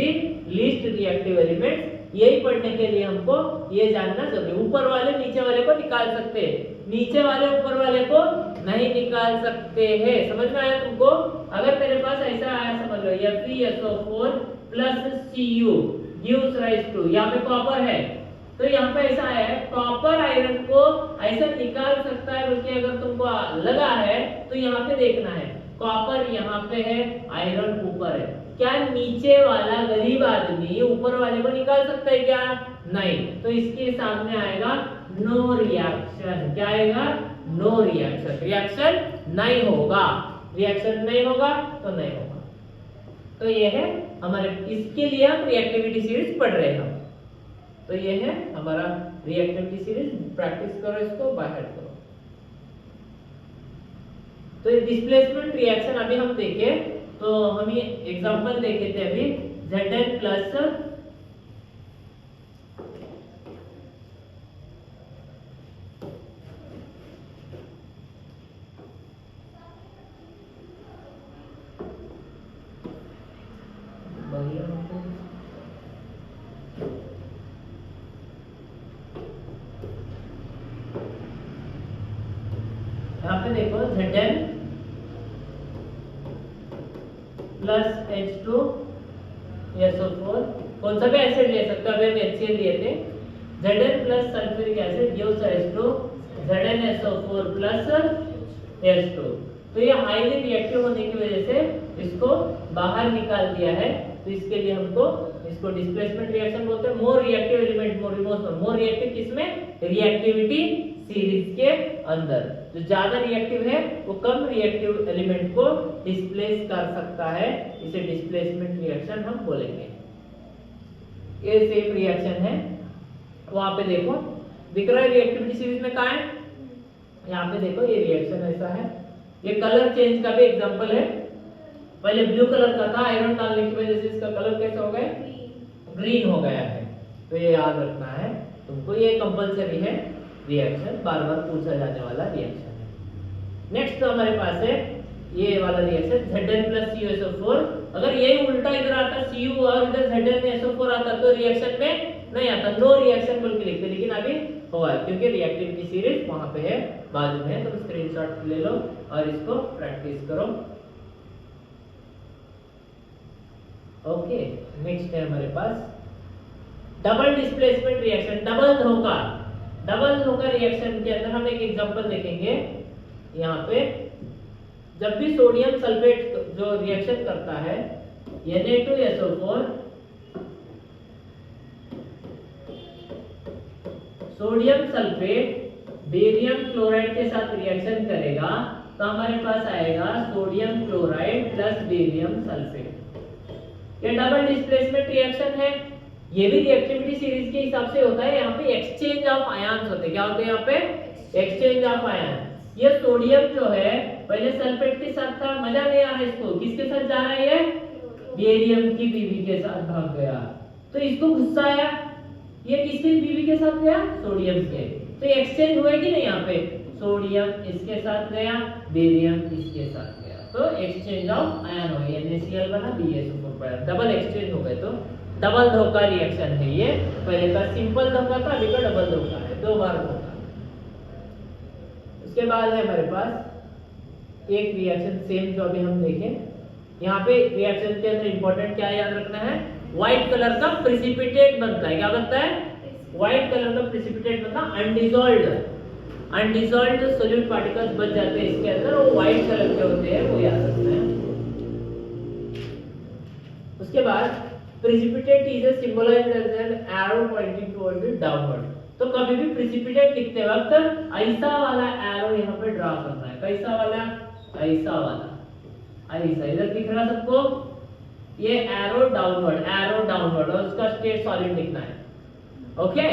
least reactive elements. यही पढ़ने के लिए हमको ये जानना जरूरी है। ऊपर वाले नीचे वाले को निकाल सकते हैं, नीचे वाले ऊपर वाले को नहीं निकाल सकते हैं। समझ में आया तुमको? अगर मेरे पास ऐसा आया, समझ लो FeSO4 plus Cu gives rise to, यहाँ पे कॉपर है तो यहाँ पे ऐसा है, कॉपर आयरन को ऐसा निकाल सकता है बल्कि अगर तुमको लगा है तो यहाँ पे देखना है, कॉपर यहाँ पे है, आयरन ऊपर है। क्या नीचे वाला गरीब आदमी ऊपर वाले को निकाल सकता है क्या? नहीं। तो इसके सामने आएगा नो रिएक्शन। क्या आएगा? No reaction. रिएक्शन नहीं होगा, रिएक्शन नहीं होगा तो नहीं होगा। तो ये है हमारे, इसके लिए हम रिएक्टिविटी सीरीज पढ़ रहे हैं। तो ये है हमारा रिएक्टिविटी सीरीज। प्रैक्टिस करो इसको, बाहर करो। तो ये डिस्प्लेसमेंट रिएक्शन अभी हम देखें तो हम ये एग्जांपल देखे थे अभी, Zn प्लस यहाँ पे देखो Zn प्लस H2SO4, कौन सा भी एसिड ले सकते हो, अभी हम HCl लिए थे। Zn plus sulphuric acid gives H2, ZnSO4 plus H2। तो ये हाईली रिएक्टिव होने की वजह से इसको बाहर निकाल दिया है। तो इसके लिए हमको इसको डिस्प्लेसमेंट रिएक्शन बोलते हैं। More reactive element more reactive किसमें? रिएक्टिविटी सीरीज के अंदर। जो ज्यादा रिएक्टिव है वो कम रिएक्टिव एलिमेंट को डिस्प्लेस कर सकता है, इसे डिस्प्लेसमेंट रिएक्शन हम बोलेंगे। ये सेम रिएक्शन है, वहां पे देखो दिख रहा है रिएक्टिविटी सीरीज में कहाँ है, यहाँ पे देखो ये रिएक्शन ऐसा है। ये कलर चेंज का भी एग्जांपल है। पहले ब्लू कलर का था, आयरन डालने की वजह से इसका कलर कैसा हो गया? ग्रीन हो गया है। तो ये याद रखना है तुमको, ये कंपलसरी है रिएक्शन, बार बार पूछा जाने वाला रिएक्शन है। नेक्स्ट हमारे पास है ये वाला रिएक्शन Zn प्लस CuSO4। अगर यही उल्टा इधर आता Cu और इधर ZnSO4 आता तो रिएक्शन में नहीं आता, नो रिएक्शन बोल के लिखते, लेकिन अभी हुआ क्योंकि रिएक्टिविटी सीरीज वहां पे है, बाजू में है। तुम स्क्रीनशॉट ले लो और इसको प्रैक्टिस करो। ओके, नेक्स्ट है हमारे पास डबल डिस्प्लेसमेंट रिएक्शन, डबल धोखा रिएक्शन के अंदर हम एक एग्जांपल देखेंगे। यहाँ पे जब भी सोडियम सल्फेट जो रिएक्शन करता है Na2SO4 sodium sulphate barium chloride के साथ रिएक्शन करेगा तो हमारे पास आएगा sodium chloride plus barium sulphate. ये डबल डिस्प्लेसमेंट रिएक्शन है। ये भी रिएक्टिविटी सीरीज के हिसाब से होता है। यहाँ पे एक्सचेंज ऑफ आयन्स होते हैं। क्या होते हैं यहाँ पे? Exchange of ion. ये सोडियम जो है पहले सल्फेट के साथ था, मजा नहीं आ रहा इसको, किसके साथ जा रहा है? ये बेरियम की बीवी के साथ भाग गया। तो इसको गुस्सा आया, ये किसके बीवी के साथ गया? सोडियम के। तो एक्सचेंज हुआ कि नहीं? यहाँ पे सोडियम इसके साथ गया, बेरियम इसके साथ गया, तो एक्सचेंज ऑफ आयन हो गया। NaCl बना, BSO4 बना, डबल एक्सचेंज हो गए। तो डबल धोखा रिएक्शन है ये। पहले का सिंपल धोखा था, अभी का डबल धोखा है, दो बार धोखा। उसके बाद है हमारे पास एक रिएक्शन सेम जो अभी हम देखें। यहाँ पे रिएक्शन के अंदर इंपॉर्टेंट क्या याद रखना है? व्हाइट कलर का प्रेसिपिटेट बनता है। क्या बनता है? व्हाइट कलर का प्रेसिपिटेट बनता है। अनडिसॉल्व्ड सोल्यूट पार्टिकल्स बच जाते हैं इसके अंदर, वो व्हाइट कलर के होते हैं, वो याद रखना है। उसके बाद precipitate is a symbolized as an arrow pointing towards the downward। तो कभी भी precipitate लिखते वक्त ऐसा वाला arrow यहाँ पे ड्रा करना है। कैसा वाला? ऐसा वाला, ऐसा इधर दिख रहा सबको? ये arrow downward और उसका स्टेट सॉलिड लिखना है। ओके,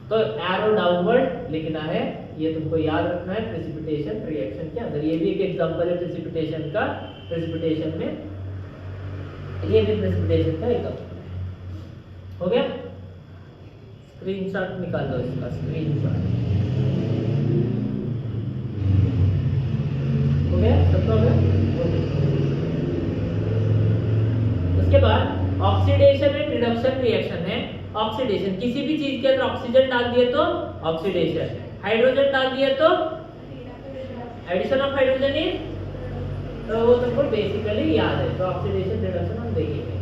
तो arrow downward लिखना है, ये तुमको याद रखना है precipitation रिएक्शन के अंदर। ये भी एक एग्जांपल है precipitation का। precipitation में ये भी प्रेसिपिटेशन का एग्जांपल हो गया। स्क्रीनशॉट निकाल दो इसका, screenshot. Oxidation and reduction reaction है। ऑक्सीडेशन, किसी भी चीज के अंदर ऑक्सीजन डाल दिए तो ऑक्सीडेशन, हाइड्रोजन डाल दिए तो एडिशन ऑफ हाइड्रोजन इज, तो वो तुमको बेसिकली याद है। तो ऑक्सीडेशन रिडक्शन हम देखेंगे।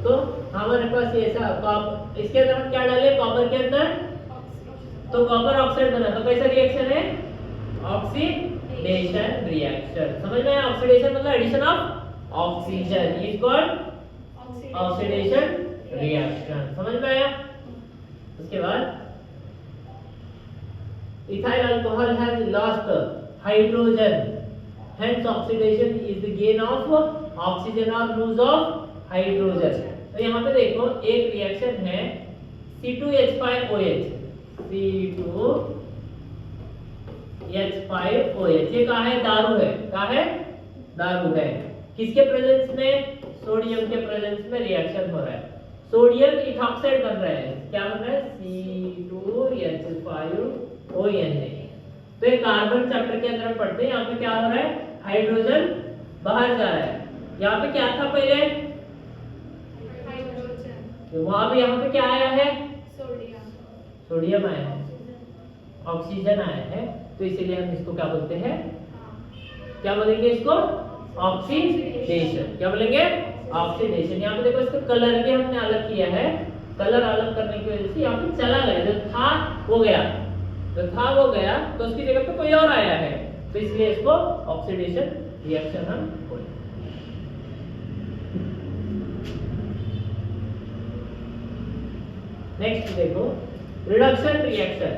तो हमारे पास ये ऐसा इसके अंदर हम क्या डाले कॉपर के अंदर, तो कॉपर ऑक्साइड बना, तो कैसा रिएक्शन है, ऑक्सीडेशन रिएक्शन। समझ में आया? ऑक्सीडेशन मतलब addition of oxygen is called oxidation reaction. समझ में आया? उसके बाद ethyl alcohol has lost hydrogen, hence oxidation is the gain of oxygen or lose of hydrogen। तो यहाँ पे देखो एक रिएक्शन है C2H5OH, C2H5OH, ये कहाँ है, दारू है, कहाँ है, दारू है। किसके प्रेजेंस में, सोडियम के प्रेजेंस में रिएक्शन हो रहा है, सोडियम इथॉक्साइड बन रहा है, क्या बन रहा है, C2H5ONA। तो ये कार्बन चैप्टर के अंदर हम पढ़ते हैं, यहाँ पे क्या हो रहा है, हाइड्रोजन बाहर जा रहा है। यहाँ पे क्या था पहले, वहां पे यहाँ पे क्या आया है, सोडियम आया है, ऑक्सीजन आया है, तो इसीलिए हम इसको क्या बोलते हैं, क्या बोलेंगे इसको, ऑक्सीडेशन। क्या बोलेंगे, ऑक्सीडेशन। यहाँ पे देखो इसका कलर भी हमने अलग किया है, कलर अलग करने की वजह से यहाँ पे चला गया, जो था वो गया, जो था वो गया, तो उसकी जगह पे कोई और आया है, तो इसलिए इसको ऑक्सीडेशन रिएक्शन हम बोलते हैं। नेक्स्ट देखो रिडक्शन रिएक्शन।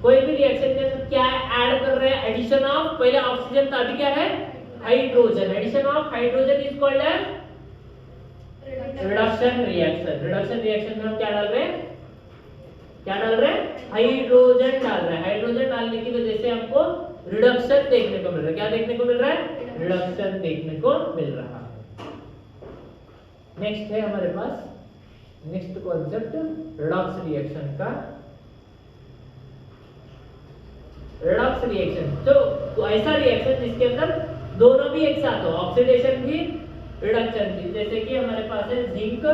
कोई भी रिएक्शन के अंदर क्या ऐड कर रहे हैं, एडिशन ऑफ, पहले ऑक्सीजन था, अभी क्या है, hydrogen, addition of hydrogen is called as reduction reaction. Reduction reaction में हम क्या डाल रहे हैं, क्या डाल रहे हैं, हाइड्रोजन डाल रहे हैं। हाइड्रोजन डालने की वजह से हमको रिडक्शन देखने को मिल रहा है। क्या देखने को मिल रहा है, रिडक्शन देखने को मिल रहा है। नेक्स्ट है हमारे पास नेक्स्ट कॉन्सेप्ट रिडॉक्स रिएक्शन का। रिडॉक्स रिएक्शन तो ऐसा रिएक्शन जिसके अंदर दोनों भी एक साथ हो, ऑक्सीडेशन भी रिडक्शन भी। जैसे कि हमारे पास है जिंक,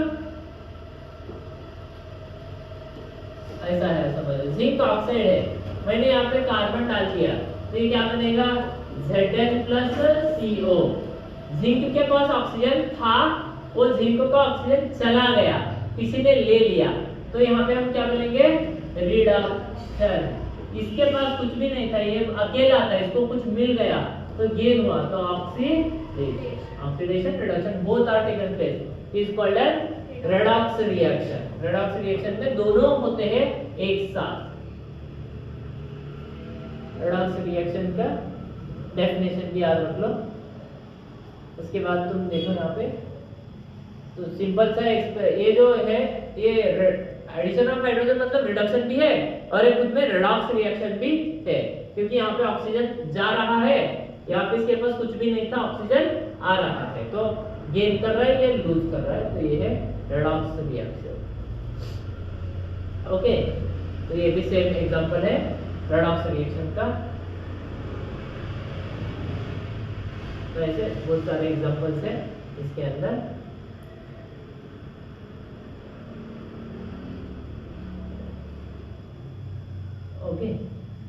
ऐसा है, समझो जिंक ऑक्साइड है, मैंने यहाँ पे कार्बन डाल दिया, तो ये क्या बनेगा, Zn+CO। जिंक के पास ऑक्सीजन था, वो जिंक का ऑक्सीजन चला गया, किसी ने ले लिया, तो यहाँ पे हम क्या बोलेंगे, रिडक्शन। इसके पास कुछ भी नहीं था, ये अकेला था, इसको कुछ मिल गया तो गेन हुआ, तो oxidation. Oxidation reduction both are taken place is called as redox reaction. Redox reaction में दोनों होते हैं एक साथ। रेडॉक्स रिएक्शन का डेफिनेशन भी याद रख लो। उसके बाद तुम देखो यहाँ पे, तो सिंपल सा ये जो है, ये एडिशन ऑफ हाइड्रोजन मतलब रिडक्शन भी है, और एक खुद में रेडॉक्स रिएक्शन भी है, क्योंकि यहाँ पे ऑक्सीजन जा रहा है, यहाँ पे इसके पास कुछ भी नहीं था, ऑक्सीजन आ रहा है, तो गेन कर रहा है, ये लूज कर रहा है, तो ये है रेडॉक्स रिएक्शन। ओके, तो ये भी सेम एग्जांपल है रेडॉक्स रिएक्शन का। तो ऐसे बहुत सारे एग्जांपल्स हैं इसके अंदर। ओके,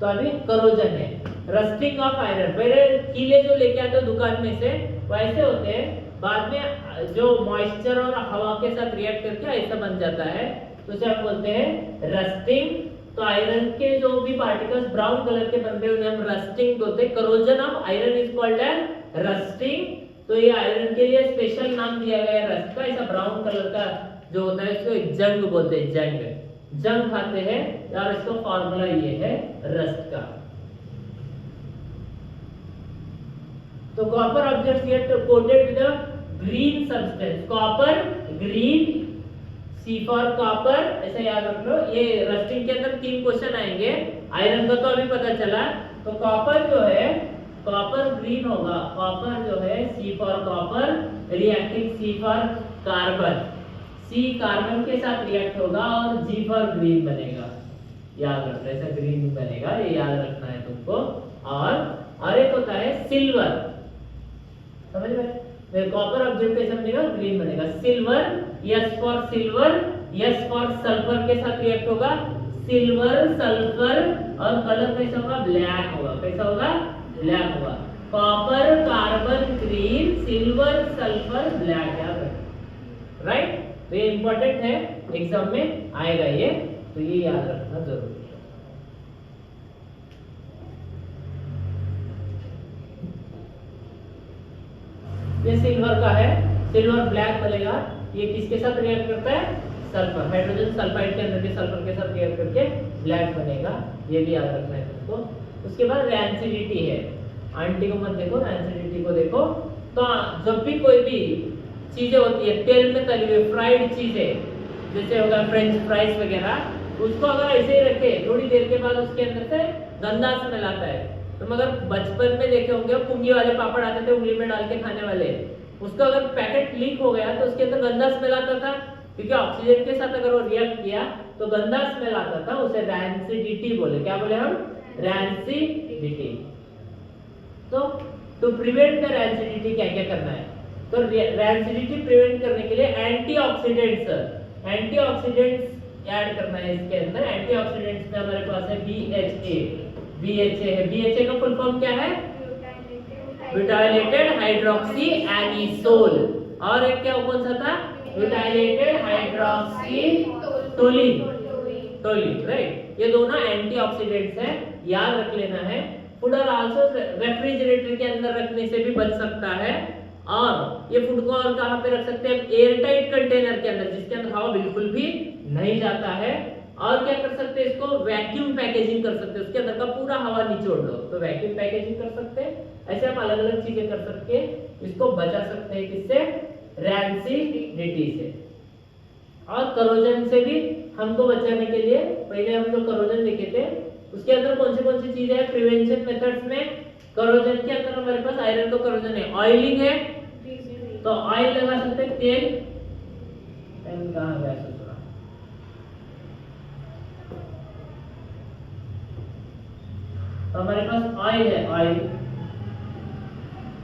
तो अभी करोजन है, रस्टिंग ऑफ आयरन। पहले कीले जो लेके आते हो दुकान में से वैसे होते हैं, बाद में जो मॉइस्चर और हवा के साथ रिएक्ट करके ऐसा बन जाता है, तो उसे हम बोलते हैं रस्टिंग। तो आयरन के जो भी पार्टिकल्स ब्राउन कलर के बनते हैं उन्हें हम रस्टिंग बोलते हैं। Corrosion of iron is called as rusting. तो ये आयरन के लिए स्पेशल नाम दिया गया है रस्ट का। ऐसा ब्राउन कलर का जो होता है इसको जंग बोलते हैं, जंग खाते हैं, और इसका फॉर्मूला ये है रस्ट का। तो copper objects get coated with a green substance, copper green, C for copper, ऐसा याद रख लो। ये रस्टिंग के अंदर 3 क्वेश्चन आएंगे। आयरन का तो अभी पता चला, तो कॉपर जो है कॉपर ग्रीन होगा, कॉपर जो है C for copper, reacting C for carbon, C carbon के साथ रिएक्ट होगा और जी फॉर ग्रीन बनेगा, याद रखना, ऐसा ग्रीन बनेगा, ये याद रखना है तुमको। और एक होता है सिल्वर, समझ में, कॉपर ऑब्जेक्ट कैसा बनेगा, ग्रीन बनेगा, silver S for silver, S for sulphur के साथ रिएक्ट होगा, सिल्वर सल्फर, और कलर कैसा होगा, ब्लैक होगा। कैसा होगा, ब्लैक होगा। Copper carbon green, silver sulphur black, याद रखना, राइट। तो ये इंपॉर्टेंट है, एग्जाम में आएगा ये, तो ये याद रखना जरूरी है। ये सिल्वर का है, सिल्वर ब्लैक बनेगा। ये किसके साथ रिएक्ट करता है, सल्फर, हाइड्रोजन सल्फाइड के अंदर के सल्फर के साथ रिएक्ट करके ब्लैक बनेगा, ये भी याद रखना है तुमको। उसके बाद रैंसिडिटी है, आंटी को मत देखो, रैंसिडिटी को देखो। तो जब भी कोई भी चीजें होती है तेल में तली हुई फ्राइड चीजें, जैसे होगा फ्रेंच फ्राइज वगैरह, उसको अगर ऐसे ही रखे थोड़ी देर के बाद उसके अंदर से गंदा स्मेल आता है। तो मगर बचपन में देखे होंगे पुंगी वाले पापड़ आते थे उंगली में डाल के खाने वाले, उसका अगर पैकेट लीक हो गया तो उसके अंदर गंदा स्मेल आता था, क्योंकि ऑक्सीजन के साथ अगर वो रिएक्ट किया तो गंदा स्मेल आता था, उसे रैंसिडिटी बोले। क्या बोले हम, रैंसिडिटी। तो टू प्रिवेंट द रैंसिडिटी क्या क्या करना है, तो रैंसिडिटी प्रिवेंट करने के लिए एंटीऑक्सीडेंट्स ऐड करना है इसके अंदर। एंटीऑक्सीडेंट्स में हमारे पास है BHA है। BHA का फुल फॉर्म क्या है, ब्यूटाइलेटेड हाइड्रोक्सी एनिसोल, और एक क्या कौन सा था, ब्यूटाइलेटेड हाइड्रोक्सी टोलिन, राइट। ये दोनों एंटीऑक्सीडेंट्स हैं, याद रख लेना है। फूड और आल्सो रेफ्रिजरेटर के अंदर रखने से भी बच सकता है, और ये फूड को और कहां पे रख सकते हैं, एयर टाइट कंटेनर के अंदर, जिसके अंदर हवा बिल्कुल भी नहीं जाता है। और क्या कर सकते हैं, इसको वैक्यूम पैकेजिंग कर सकते हैं, उसके अंदर का पूरा हवा निचोड़ लो, तो वैक्यूम पैकेजिंग कर सकते हैं। ऐसे हम अलग अलग चीजें कर सकते हैं, इसको बचा सकते हैं, किससे, रैंसिडिटी से। और करोजन से भी हमको बचाने के लिए पहले हम जो करोजन देखे थे उसके अंदर कौन सी चीजें है, प्रिवेंशन मेथड्स में करोजन के अंदर हमारे पास आयरन का करोजन है, ऑयलिंग है, तो ऑयल लगा सकते हैं, तेल कहां गया ससुरा, तो हमारे पास ऑयल है, ऑयल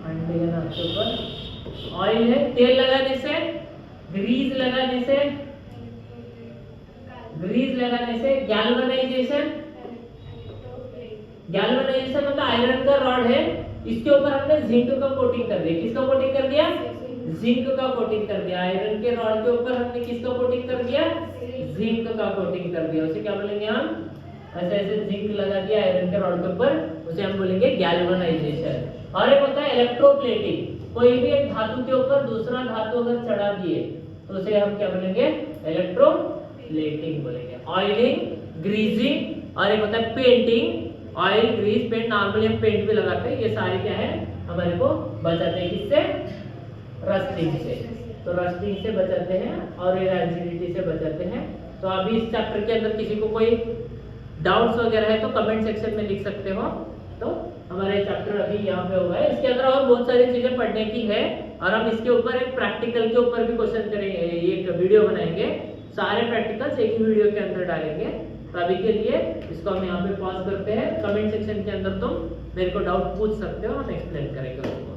अंडे के नाम के ऊपर ऑयल है, तेल लगाने से, ग्रीस लगाने से, गैल्वेनाइजेशन मतलब आयरन का रॉड है, इसके ऊपर हमने जिंक का कोटिंग कर दिया। किसका कोटिंग कर दिया, जिंक का कोटिंग कर दिया। आयरन के रॉड के ऊपर हमने किसका कोटिंग कर दिया, जिंक का कोटिंग कर दिया। उसे क्या बोलेंगे हम, ऐसे ऐसे जिंक लगा दिया आयरन के रॉड के ऊपर, उसे हम बोलेंगे गैल्वेनाइजेशन। और एक होता है इलेक्ट्रोप्लेटिंग, कोई भी एक धातु के ऊपर दूसरा धातु अगर चढ़ा दिए तो उसे हम क्या बोलेंगे, इलेक्ट्रोप्लेटिंग बोलेंगे। ऑयलिंग, ग्रीजिंग, और एक होता है painting, oil grease paint, normally हम पेंट भी लगाते हैं, ये सारे क्या है हमारे को बचाते हैं, किससे, रस्टिंग से। तो रस्टिंग से बचाते हैं और ये रैंसिडिटी से बचाते हैं। तो अभी इस चैप्टर के अंदर किसी को कोई डाउट्स वगैरह है तो कमेंट सेक्शन में लिख सकते हो। तो हमारे चैप्टर अभी यहाँ पे हुआ है, इसके अंदर और बहुत सारी चीजें पढ़ने की है, और हम इसके ऊपर एक प्रैक्टिकल के ऊपर भी क्वेश्चन करेंगे, एक वीडियो बनाएंगे, सारे प्रैक्टिकल्स एक ही वीडियो के अंदर डालेंगे। तो अभी के लिए इसको हम यहाँ पे पॉज करते हैं। कमेंट सेक्शन के अंदर तुम मेरे को डाउट पूछ सकते हो, हम एक्सप्लेन करेंगे उसको।